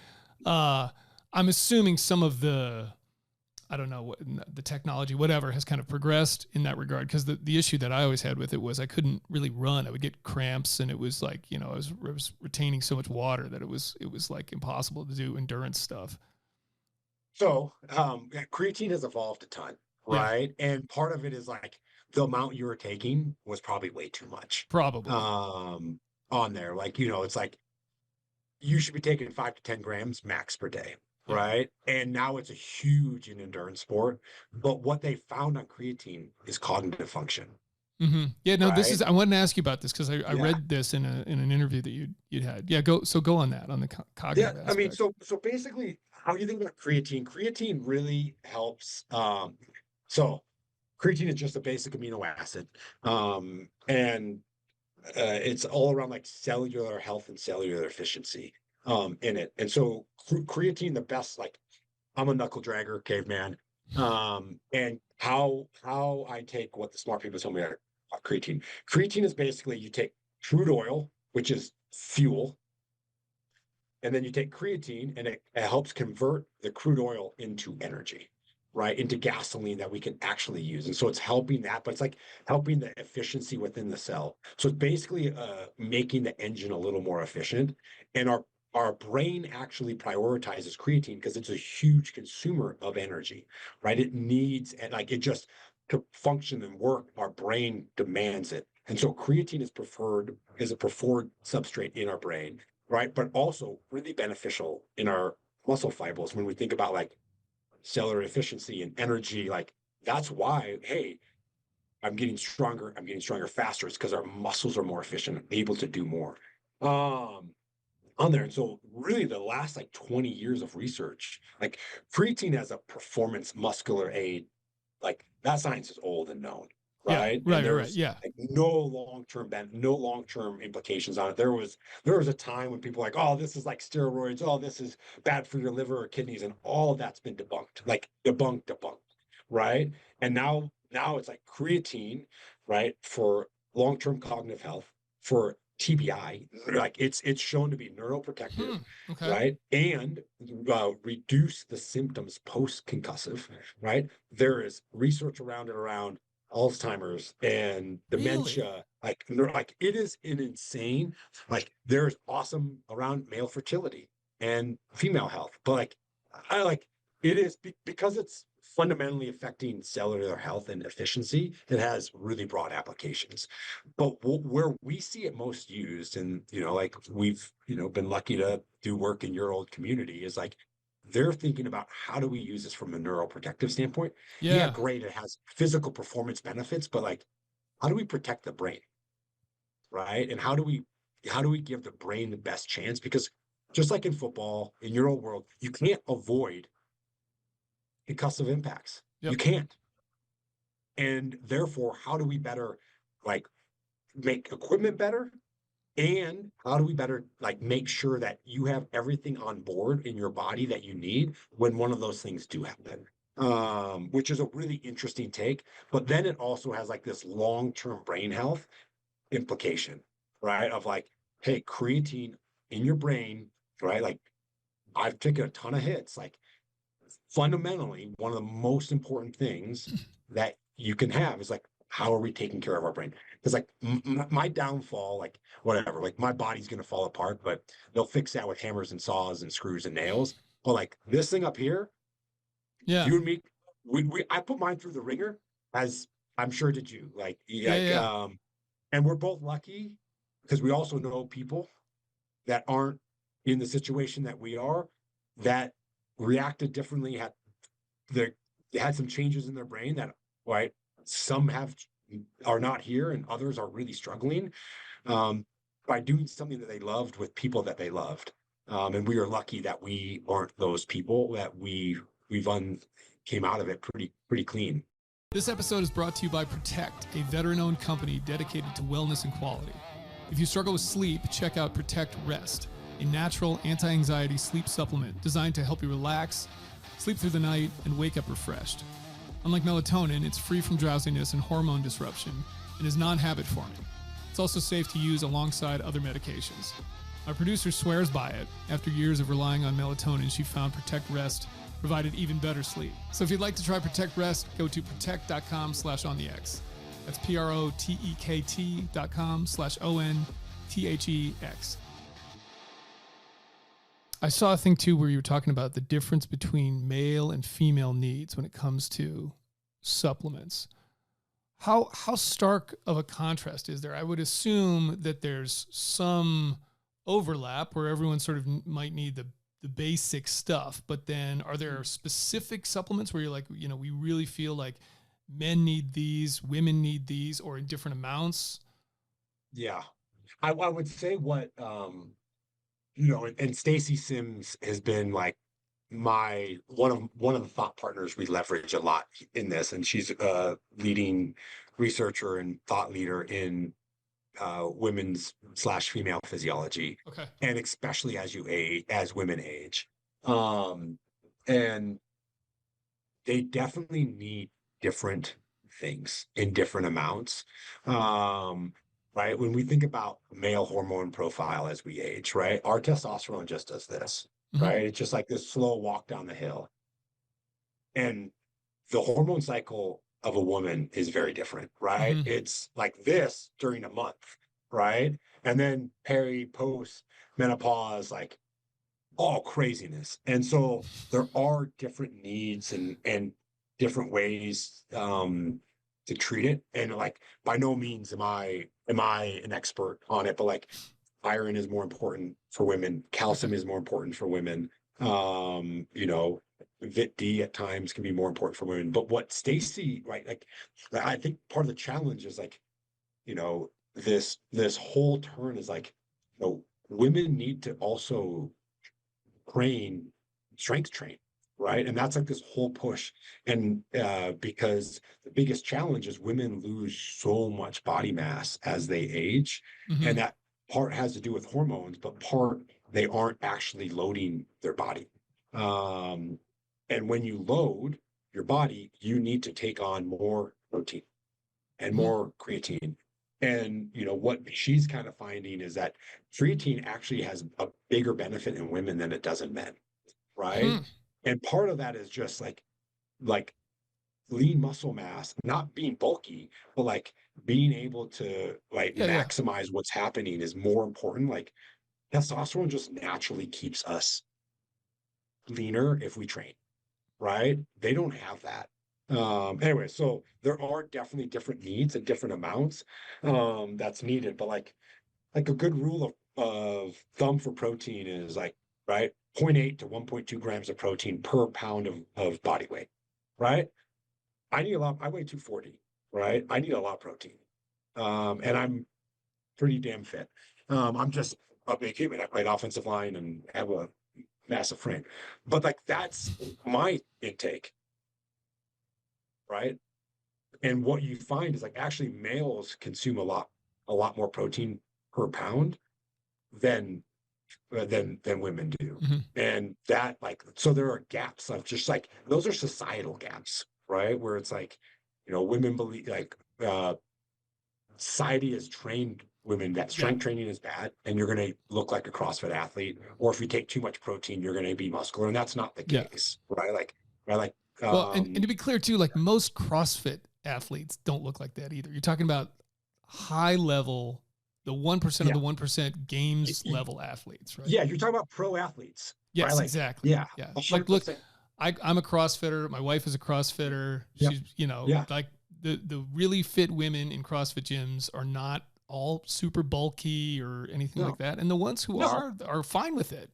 I'm assuming some of the, I don't know what the technology, whatever, has kind of progressed in that regard. Because the issue that I always had with it was I couldn't really run. I would get cramps, and it was like, I was retaining so much water that it was like impossible to do endurance stuff. So creatine has evolved a ton, right? Yeah. And part of it is like the amount you were taking was probably way too much. Probably. On there, like, it's like you should be taking 5 to 10 grams max per day. Right. And now it's a huge in endurance sport. But what they found on creatine is cognitive function. Mm-hmm. Yeah, no, right? I wanted to ask you about this because I read this in an interview that you'd had. Yeah, go on that, on the cognitive aspect. I mean, so basically, how do you think about creatine? Creatine really helps. So creatine is just a basic amino acid. And it's all around like cellular health and cellular efficiency. In it. And so creatine, the best, like I'm a knuckle dragger caveman. And how I take what the smart people tell me about creatine. Creatine is basically you take crude oil, which is fuel, and then you take creatine and it helps convert the crude oil into energy, right? Into gasoline that we can actually use. And so it's helping that, but it's like helping the efficiency within the cell. So it's basically making the engine a little more efficient. And our brain actually prioritizes creatine because it's a huge consumer of energy, right? It needs, and like it just to function and work, our brain demands it. And so creatine is a preferred substrate in our brain, right? But also really beneficial in our muscle fibers when we think about like cellular efficiency and energy. Like that's why, hey, I'm getting stronger faster. It's because our muscles are more efficient, able to do more. On there. And so really the last like 20 years of research, like creatine as a performance muscular aid, like that science is old and known, right? Yeah, right. Yeah. Like no long-term implications on it. There was a time when people were like, oh, this is like steroids. Oh, this is bad for your liver or kidneys. And all of that's been debunked, right? And now now it's like creatine, right, for long-term cognitive health, for TBI, like it's shown to be neuroprotective, Okay. right, and reduce the symptoms post-concussive, right? There is research around it around Alzheimer's and Really? dementia. Like it is an insane. Like there's awesome around male fertility and female health, but like I like it is because it's fundamentally affecting cellular health and efficiency. It has really broad applications. But where we see it most used, and like we've been lucky to do work in your old community, is like they're thinking about how do we use this from a neuroprotective standpoint. Yeah, Yeah. great, it has physical performance benefits, but like how do we protect the brain, right? And how do we give the brain the best chance? Because just like in football, in your old world, you can't avoid concussive impacts. Yep. You can't. And therefore, how do we better like make equipment better? And how do we better like make sure that you have everything on board in your body that you need when one of those things do happen? Which is a really interesting take. But then it also has like this long-term brain health implication, right? Of like, hey, creatine in your brain, right? Like I've taken a ton of hits. Like fundamentally, one of the most important things that you can have is like, how are we taking care of our brain? Because like my downfall, like whatever, like my body's gonna fall apart, but they'll fix that with hammers and saws and screws and nails. But like this thing up here, Yeah. you and me, I put mine through the ringer, as I'm sure did you. Yeah. And we're both lucky because we also know people that aren't in the situation that we are, that reacted differently, they had some changes in their brain that, right, some are not here and others are really struggling, by doing something that they loved with people that they loved. And we are lucky that we aren't those people, that came out of it pretty clean. This episode is brought to you by Protekt, a veteran-owned company dedicated to wellness and quality. If you struggle with sleep, check out Protekt Rest, a natural anti-anxiety sleep supplement designed to help you relax, sleep through the night, and wake up refreshed. Unlike melatonin, it's free from drowsiness and hormone disruption and is non-habit forming. It's also safe to use alongside other medications. Our producer swears by it. After years of relying on melatonin, she found Protekt Rest provided even better sleep. So if you'd like to try Protekt Rest, go to protekt.com/onthex. That's protekt.com/onthex. I saw a thing too where you were talking about the difference between male and female needs when it comes to supplements. How stark of a contrast is there? I would assume that there's some overlap where everyone sort of might need the basic stuff, but then are there specific supplements where you're like, we really feel like men need these, women need these, or in different amounts? Yeah. I would say what, and Stacy Sims has been like one of the thought partners we leverage a lot in this, and she's a leading researcher and thought leader in women's/female physiology. Okay. And especially as women age. And they definitely need different things in different amounts. Right. When we think about male hormone profile as we age, right, our testosterone just does this, right? It's just like this slow walk down the hill. And the hormone cycle of a woman is very different, right? It's like this during a month, right? And then post menopause, like all craziness. And so there are different needs and different ways to treat it. And like by no means am I an expert on it, but like iron is more important for women, calcium is more important for women. Vit D at times can be more important for women. But what Stacy, right, like I think part of the challenge is like, this whole turn is like, women need to also strength train, right? And that's like this whole push. And because the biggest challenge is women lose so much body mass as they age. And that part has to do with hormones, but part they aren't actually loading their body. And when you load your body, you need to take on more protein and Mhm. more creatine. And what she's kind of finding is that creatine actually has a bigger benefit in women than it does in men, right? Hmm. And part of that is just like lean muscle mass, not being bulky, but like being able to like Yeah, yeah. maximize what's happening is more important. Like testosterone just naturally keeps us leaner if we train, right? They don't have that. Anyway, so there are definitely different needs and different amounts that's needed, but like a good rule of thumb for protein is like, right, 0.8 to 1.2 grams of protein per pound of body weight, right? I need a lot. I weigh 240, right? I need a lot of protein. And I'm pretty damn fit. I'm just a big human. I played offensive line and have a massive frame. But like that's my intake, right? And what you find is like actually males consume a lot more protein per pound than than women do. Hmm. And that like so there are gaps of just like those are societal gaps, right? Where it's like, women believe like society has trained women that Yeah. strength training is bad and you're going to look like a CrossFit athlete, or if you take too much protein, you're going to be muscular. And that's not the Yeah. case, right? Like, Well, and to be clear too, like most CrossFit athletes don't look like that either. You're talking about high level, the 1% of yeah, the 1% games y- level athletes, right? yeah, you're talking about pro athletes, right? Yes, Like, exactly. yeah, Yeah. Like, look, 100%. I'm a CrossFitter. My wife is a CrossFitter. Yeah, She's, yeah, like the really fit women in CrossFit gyms are not all super bulky or anything like no, that. And the ones who no, are fine with it.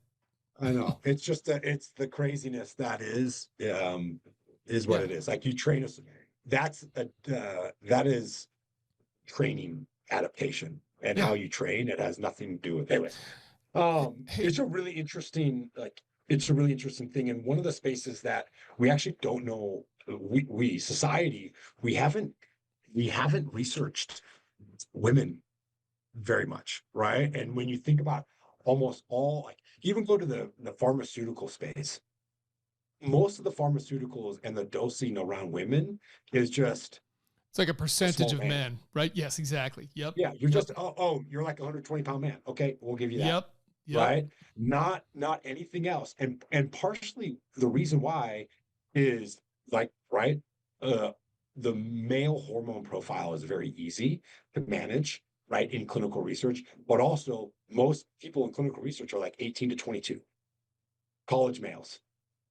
I know. It's just that it's the craziness that is what Yeah. it is. Like you train us. That is training adaptation and Yeah. how you train. It has nothing to do with anyway. Hey, It's a really interesting, it's a really interesting thing. And one of the spaces that we actually don't know, we society, we haven't, we haven't researched women very much, right? And when you think about almost all, like even go to the pharmaceutical space, most of the pharmaceuticals and the dosing around women is just it's like a a percentage small of man. men, right? Yes, exactly. Yep. Yeah, you're Yep. just you're like a 120-pound man. Okay, we'll give you that. Yep. Yep. Right? Not anything else. And partially the reason why is like, right? Uh the male hormone profile is very easy to manage, right? In clinical research, but also most people in clinical research are like 18 to 22, college males,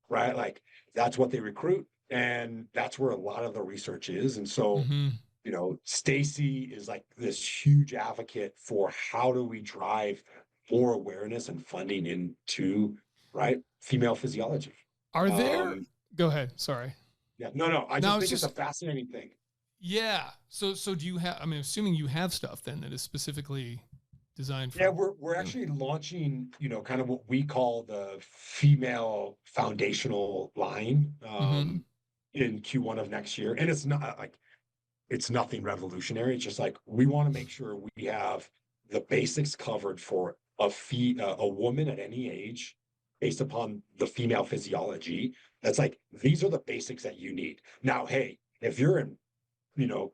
right? Like that's what they recruit, and that's where a lot of the research is. And so Hmm. Stacy is like this huge advocate for how do we drive more awareness and funding into right female physiology. Are there, Um, go ahead. Sorry. yeah, no, I No, just it's think it's a just, fascinating thing. yeah. So do you have, I mean, assuming you have stuff then that is specifically designed Yeah, for, we're actually launching, kind of what we call the female foundational line hmm in Q1 of next year, and it's not like it's nothing revolutionary. It's just like we want to make sure we have the basics covered for a woman at any age based upon the female physiology. That's like these are the basics that you need. Now, hey, if you're in, you know,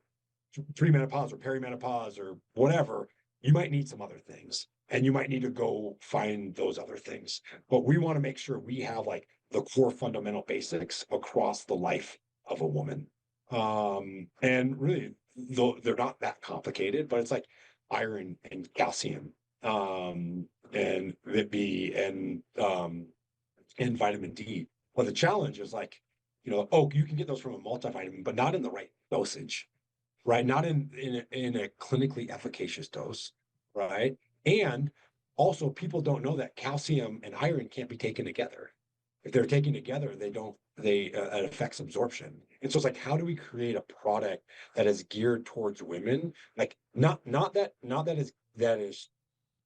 premenopause or perimenopause or whatever, you might need some other things and you might need to go find those other things. But we want to make sure we have like the core fundamental basics across the life of a woman. And really, though they're not that complicated, but it's like iron and calcium, and VitB and vitamin D. Well, the challenge is like, you can get those from a multivitamin, but not in the right dosage, right? Not in a clinically efficacious dose, right? And also, people don't know that calcium and iron can't be taken together. If they're taken together, they don't. It affects absorption. And so it's like, how do we create a product that is geared towards women? Like, not that is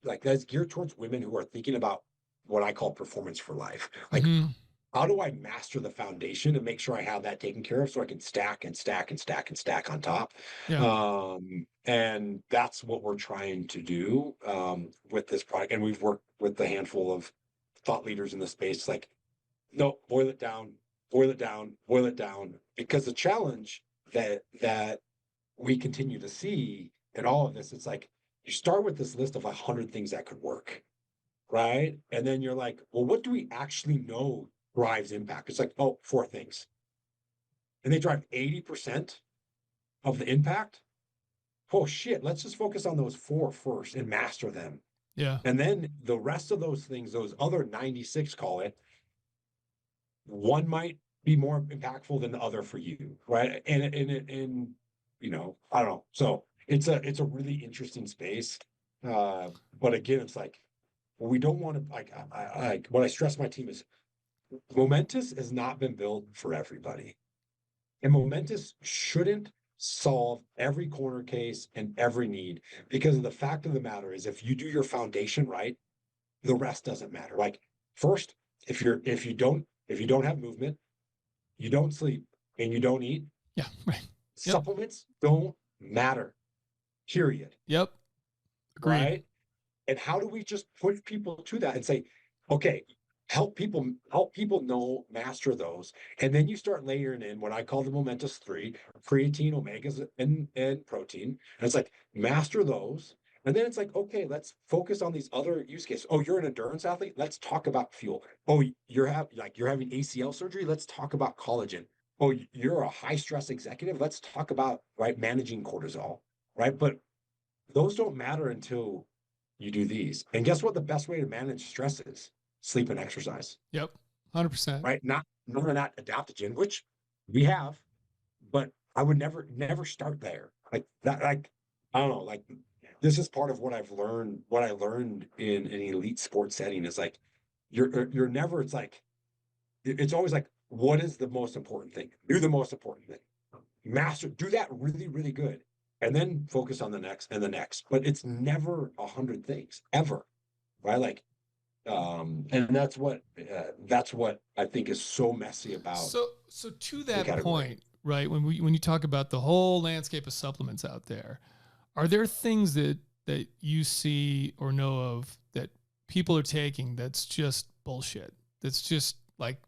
like that's geared towards women who are thinking about what I call performance for life. Like, hmm how do I master the foundation and make sure I have that taken care of so I can stack and stack and stack and stack on top? Yeah. And that's what we're trying to do with this product. And we've worked with a handful of thought leaders in the space, like, no, boil it down, boil it down, boil it down. Because the challenge that we continue to see in all of this. It's like you start with this list of 100 things that could work, right? And then you're like, well, what do we actually know drives impact? It's like, oh, 4 things. And they drive 80% of the impact. Oh shit, let's just focus on those 4 first and master them. Yeah. And then the rest of those things, those other 96, call it, one might be more impactful than the other for you, right? And you know, I don't know. So it's a really interesting space. But again, it's like, well, we don't want to, like, I what I stress my team is Momentous has not been built for everybody. And Momentous shouldn't solve every corner case and every need, because the fact of the matter is, if you do your foundation right, the rest doesn't matter. Like, first, if you don't have movement, you don't sleep, and you don't eat, Yeah. Right. Yep. supplements don't matter. Period. Yep. Agreed. Right? And how do we just push people to that and say, okay, help people know, master those. And then you start layering in what I call the Momentous 3: creatine, omegas, and protein. And it's like, master those. And then it's like, okay, let's focus on these other use cases. Oh, you're an endurance athlete? Let's talk about fuel. Oh, you're having ACL surgery? Let's talk about collagen. Oh, you're a high stress executive? Let's talk about, right, managing cortisol, right? But those don't matter until you do these. And guess what the best way to manage stress is? Sleep and exercise. Yep. 100%. Right? Not adaptogen, which we have, but I would never start there. Like that, like, I don't know, like, this is part of what I've learned, what I learned in an elite sports setting is like, you're never, it's like, it's always like, what is the most important thing? Do the most important thing. Master, do that really, really good. And then focus on the next and the next. But it's never 100 things, ever. Right? Like, and that's what I think is so messy about. So to that point, right? When you talk about the whole landscape of supplements out there, are there things that you see or know of that people are taking that's just bullshit? That's just like,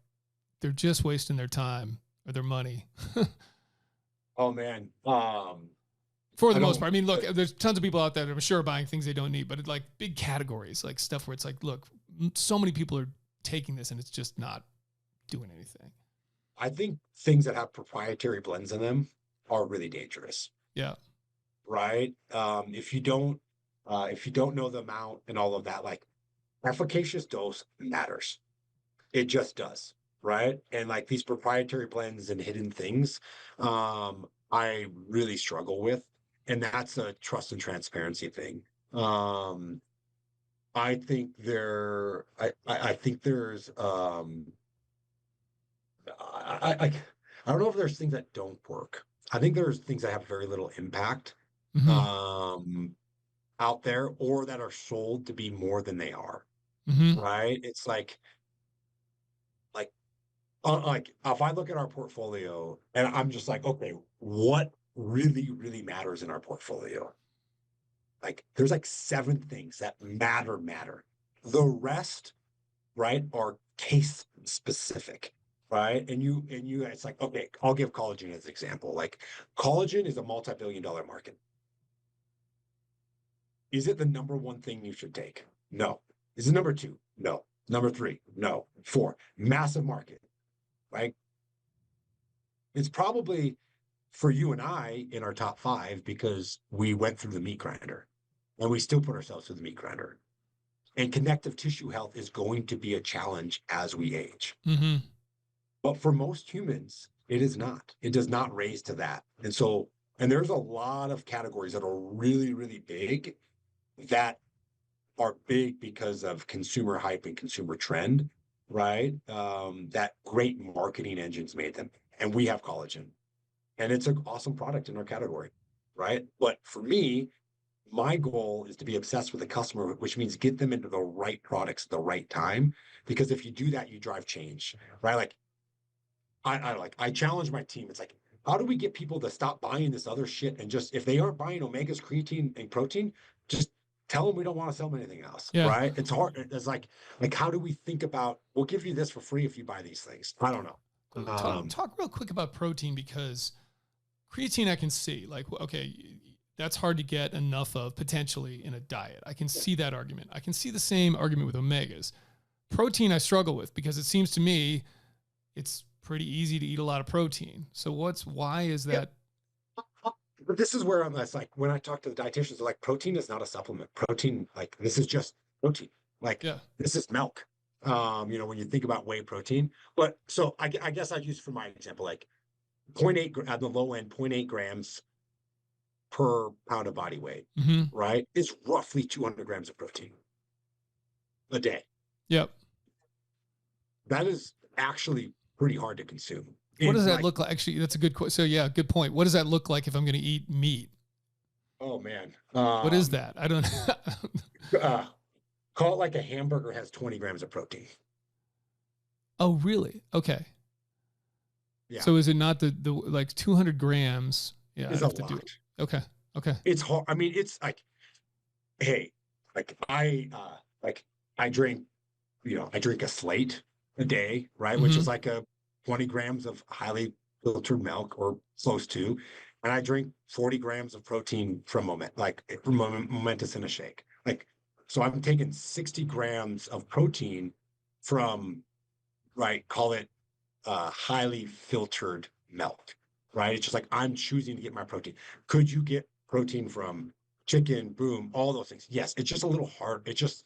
they're just wasting their time or their money. Oh man. For the most part. I mean, look, there's tons of people out there that I'm sure are buying things they don't need, but it's like big categories, like stuff where it's like, look, so many people are taking this and it's just not doing anything. I think things that have proprietary blends in them are really dangerous. Yeah. Right. If you don't know the amount and all of that, like, efficacious dose matters. It just does. Right. And like these proprietary blends and hidden things, I really struggle with. And that's a trust and transparency thing. I think I think there's I don't know if there's things that don't work. I think there's things that have very little impact out there, or that are sold to be more than they are. Right? It's like if I look at our portfolio and I'm just like, okay, what really, really matters in our portfolio? Like, there's like 7 things that matter. The rest, right, are case specific, right? And it's like, okay, I'll give collagen as an example. Like, collagen is a multi-billion-dollar market. Is it the number 1 thing you should take? No. Is it number 2? No. Number 3? No. 4. Massive market. Right? It's probably for you and I in our top 5 because we went through the meat grinder, and we still put ourselves through the meat grinder. And connective tissue health is going to be a challenge as we age. But for most humans, it is not. It does not raise to that. And there's a lot of categories that are really, really big, that are big because of consumer hype and consumer trend. Right? That great marketing engines made them. And we have collagen. And it's an awesome product in our category. Right? But for me, my goal is to be obsessed with the customer, which means get them into the right products at the right time. Because if you do that, you drive change. Right? Like, I challenge my team. It's like, how do we get people to stop buying this other shit, and just, if they aren't buying omegas, creatine, and protein, just tell them we don't want to sell them anything else. Yeah. Right? It's hard. It's like, how do we think about, we'll give you this for free if you buy these things? I don't know. Talk real quick about protein, because creatine I can see, like, okay, that's hard to get enough of potentially in a diet. I can see that argument. I can see the same argument with omegas. Protein I struggle with because it seems to me it's pretty easy to eat a lot of protein. So why is that? But this is where I'm less like, when I talk to the dietitians, they're like, protein is not a supplement. Protein, like, this is just protein. Like, this is milk. When you think about whey protein. But so I guess I'd use for my example, like 0.8 at the low end, 0.8 grams per pound of body weight, right? Is roughly 200 grams of protein a day. Yep. That is actually pretty hard to consume. What does that look like? Actually, that's a good question. So yeah, good point. What does that look like if I'm going to eat meat? Oh man. What is that? I don't call it like a hamburger has 20 grams of protein. Oh, really? Okay. Yeah. So is it not the like 200 grams? Yeah. It's I have a to lot. do it. Okay. Okay. It's hard. I mean, it's like, hey, like I drink, I drink a slate a day, right? Which is like a 20 grams of highly filtered milk or close to, and I drink 40 grams of protein from Momentous in a shake. Like, so I'm taking 60 grams of protein from, right, call it highly filtered milk, right? It's just like, I'm choosing to get my protein. Could you get protein from chicken, boom, all those things? Yes, it's just a little hard. It's just,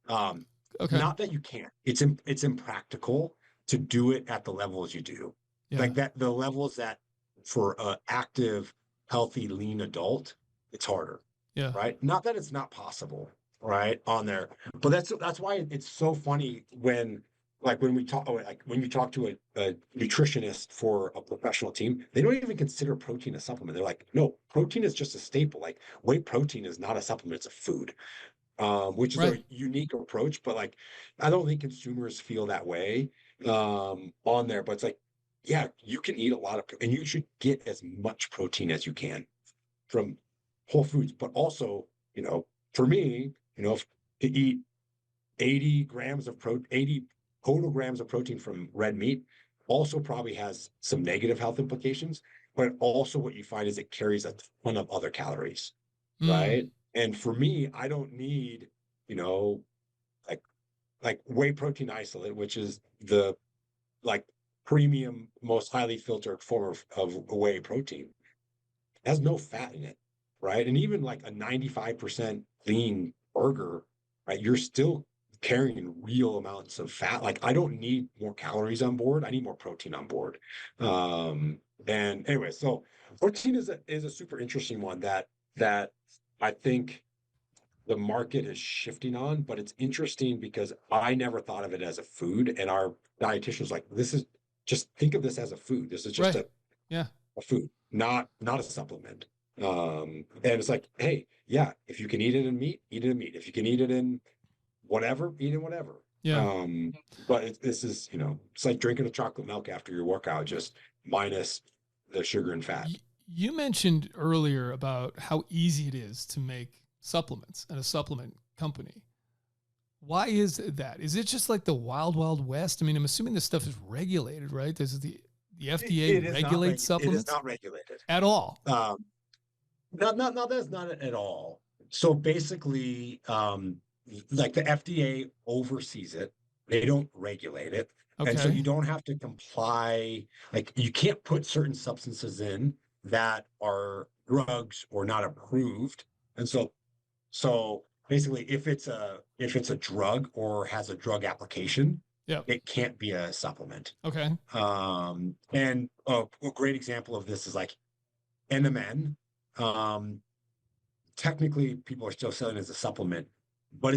not that you can't. It's impractical to do it at the levels you do. Yeah. Like that, the levels that for a active, healthy, lean adult, it's harder. Yeah. Right. Not that it's not possible, right, on there, but that's why it's so funny when we talk, like when you talk to a nutritionist for a professional team, they don't even consider protein a supplement. They're like, no, protein is just a staple. Like, whey protein is not a supplement; it's a food. Which is a unique approach, but like, I don't think consumers feel that way on there. But it's like, yeah, you can eat a lot of, and you should get as much protein as you can from whole foods. But also, for me, if to eat 80 total grams of protein from red meat also probably has some negative health implications. But also, what you find is it carries a ton of other calories, right? And for me, I don't need, like whey protein isolate, which is the like premium, most highly filtered form of whey protein. It has no fat in it, right? And even like a 95% lean burger, right? You're still carrying real amounts of fat. Like, I don't need more calories on board. I need more protein on board. And anyway, so protein is a super interesting one that I think the market is shifting on, but it's interesting because I never thought of it as a food, and our dietitian's like, just think of this as a food. This is just a food, not a supplement. And it's like, hey, yeah, if you can eat it in meat, eat it in meat. If you can eat it in whatever, eat in whatever. Yeah. But this is, it's like drinking a chocolate milk after your workout, just minus the sugar and fat. You mentioned earlier about how easy it is to make supplements at a supplement company. Why is that? Is it just like the wild, wild west? I mean, I'm assuming this stuff is regulated, right? This is the FDA regulates supplements? It is not regulated. At all. No, that's not at all. So basically, like the FDA oversees it. They don't regulate it. Okay. And so you don't have to comply. Like, you can't put certain substances in that are drugs or not approved. And so basically, if it's a drug or has a drug application, it can't be a supplement. Okay. And a great example of this is like NMN. Technically, people are still selling it as a supplement, but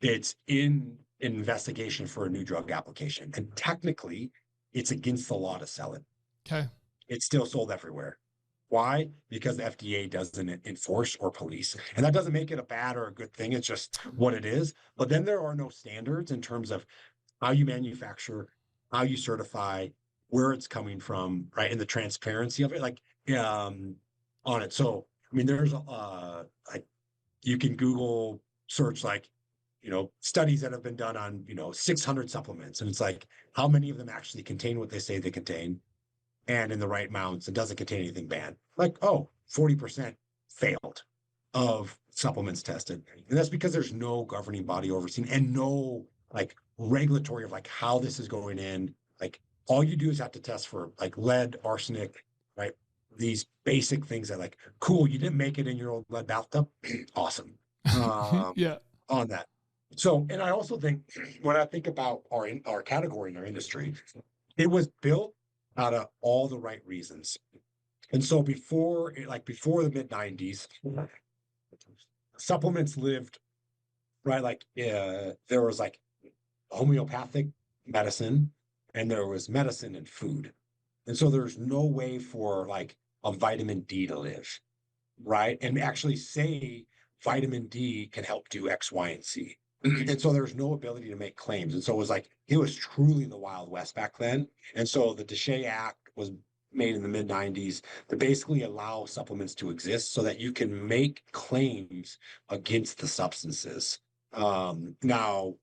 it's in investigation for a new drug application, and technically, it's against the law to sell it. Okay. It's still sold everywhere. Why? Because the FDA doesn't enforce or police. And that doesn't make it a bad or a good thing. It's just what it is. But then there are no standards in terms of how you manufacture, how you certify, where it's coming from, right? And the transparency of it, like, on it. So, I mean, there's like, you can Google search, like, studies that have been done on, 600 supplements. And it's like, how many of them actually contain what they say they contain? and in the right amounts and doesn't contain anything banned. Like, oh, 40% failed of supplements tested. And that's because there's no governing body overseeing and no like regulatory of like how this is going in. Like all you do is have to test for like lead, arsenic, right? These basic things that like, cool, you didn't make it in your old lead bathtub. Awesome. Yeah. On that. So, and I also think when I think about our category in our industry, it was built out of all the right reasons. And so before the mid 90s, supplements lived, right? Like there was like homeopathic medicine and there was medicine and food. And so there's no way for like a vitamin D to live, right? And actually say vitamin D can help do X, Y, and Z. And so there's no ability to make claims. And so it was truly the Wild West back then. And so the Deshay Act was made in the mid 90s to basically allow supplements to exist so that you can make claims against the substances. Now,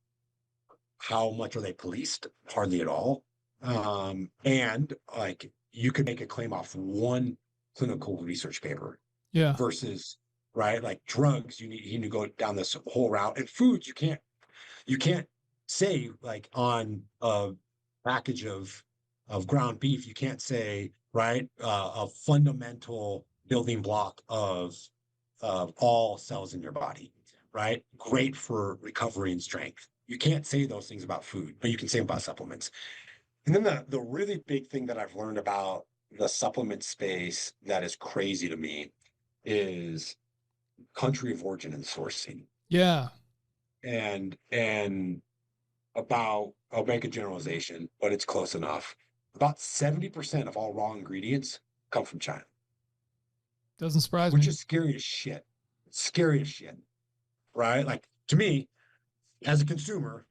how much are they policed? Hardly at all. And like you could make a claim off one clinical research paper versus right like drugs you need to go down this whole route, and foods you can't say like on a package of ground beef you can't say right a fundamental building block of all cells in your body, right, great for recovery and strength. You can't say those things about food, but you can say them about supplements. And then the really big thing that I've learned about the supplement space that is crazy to me is country of origin and sourcing. Yeah. And about, I'll make a generalization, but it's close enough. About 70% of all raw ingredients come from China. Doesn't surprise me. Which is scary as shit. Scary as shit. Right? Like to me, as a consumer,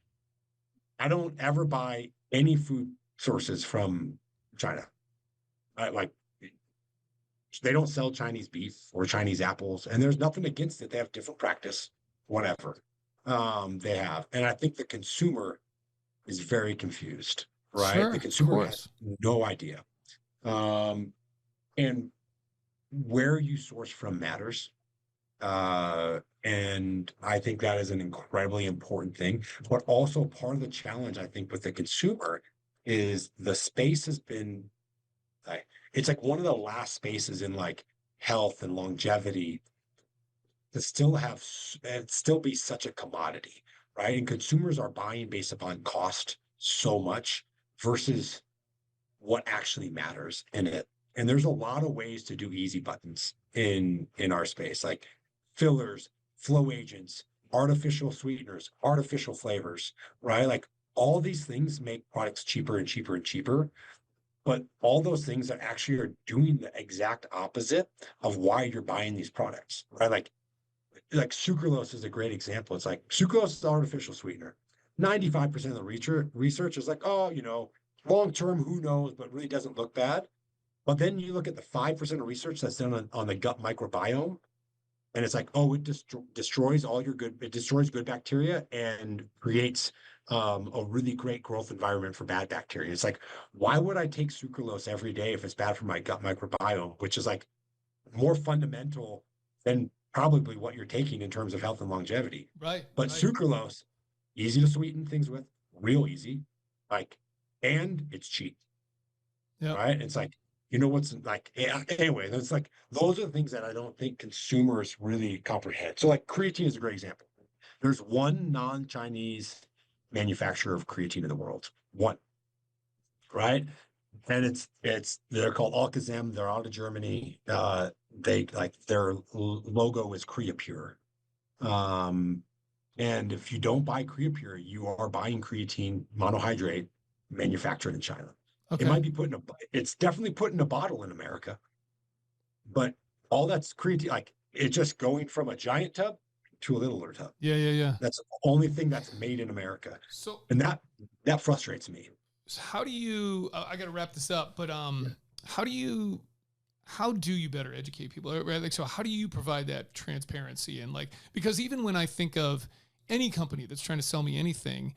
I don't ever buy any food sources from China. Like they don't sell Chinese beef or Chinese apples, and there's nothing against it. They have different practice, whatever they have. And I think the consumer is very confused, right? Sure, The consumer of has no idea. And where you source from matters. And I think that is an incredibly important thing. But also part of the challenge, I think, with the consumer is the space has been, it's like one of the last spaces in like health and longevity to still be such a commodity, right? And consumers are buying based upon cost so much versus what actually matters in it. And there's a lot of ways to do easy buttons in our space, like fillers, flow agents, artificial sweeteners, artificial flavors, right? Like all these things make products cheaper and cheaper and cheaper. But all those things that actually are doing the exact opposite of why you're buying these products, right? Like sucralose is a great example. It's like sucralose is an artificial sweetener. 95% of the research is like, oh, long term, who knows, but really doesn't look bad. But then you look at the 5% of research that's done on the gut microbiome, and it's like, oh, it destroys it destroys good bacteria and creates a really great growth environment for bad bacteria. It's like, why would I take sucralose every day if it's bad for my gut microbiome, which is like more fundamental than probably what you're taking in terms of health and longevity. Right. But sucralose, easy to sweeten things with, real easy, and it's cheap. Yeah. Right. It's like, what's like, anyway, it's like, those are the things that I don't think consumers really comprehend. So like creatine is a great example. There's one non-Chinese manufacturer of creatine in the world. One. Right. And they're called Alkazem. They're out of Germany. Their logo is Creapure. And if you don't buy Creapure, you are buying creatine monohydrate manufactured in China. Okay. It might be it's definitely put in a bottle in America, but all that's creatine, like it's just going from a giant tub to a littler tub. Yeah. That's the only thing that's made in America. So, and that frustrates me. So how do you, I got to wrap this up, but how do you better educate people? Right? Like, so how do you provide that transparency? And like, because even when I think of any company that's trying to sell me anything,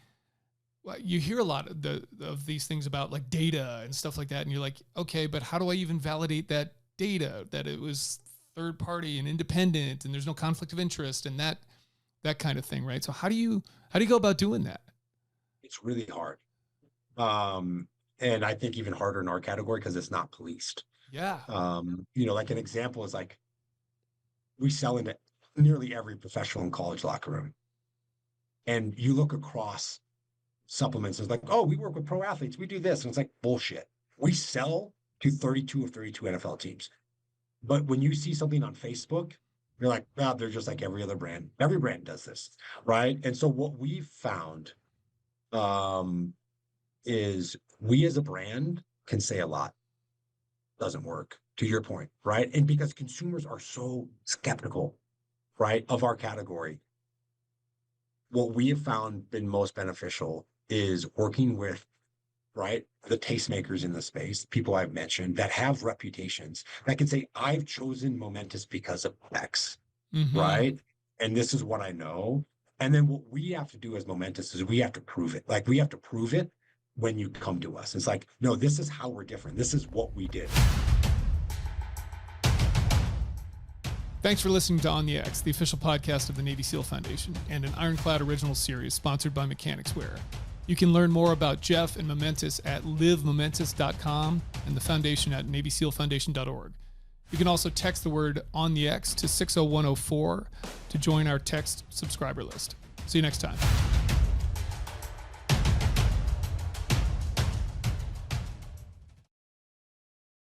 you hear a lot of these things about like data and stuff like that. And you're like, okay, but how do I even validate that data, that it was third party and independent and there's no conflict of interest and that kind of thing, right? So how do you go about doing that? It's really hard. And I think even harder in our category because it's not policed. Yeah. Like an example is like we sell into nearly every professional and college locker room. And you look across supplements, it's like, oh, we work with pro athletes, we do this. And it's like bullshit. We sell to 32 of 32 NFL teams. But when you see something on Facebook, you're like, oh, they're just like every other brand. Every brand does this, right? And so what we've found is we as a brand can say a lot. Doesn't work, to your point, right? And because consumers are so skeptical, right, of our category, what we have found been most beneficial is working with, right, the tastemakers in the space, people I've mentioned that have reputations that can say, I've chosen Momentous because of X, right? And this is what I know. And then what we have to do as Momentous is we have to prove it. Like we have to prove it when you come to us. It's like, no, this is how we're different. This is what we did. Thanks for listening to On the X, the official podcast of the Navy SEAL Foundation and an IRONCLAD original series sponsored by Mechanics Wear. You can learn more about Jeff and Momentous at livemomentous.com and the foundation at navysealfoundation.org. You can also text the word On the X to 60104 to join our text subscriber list. See you next time.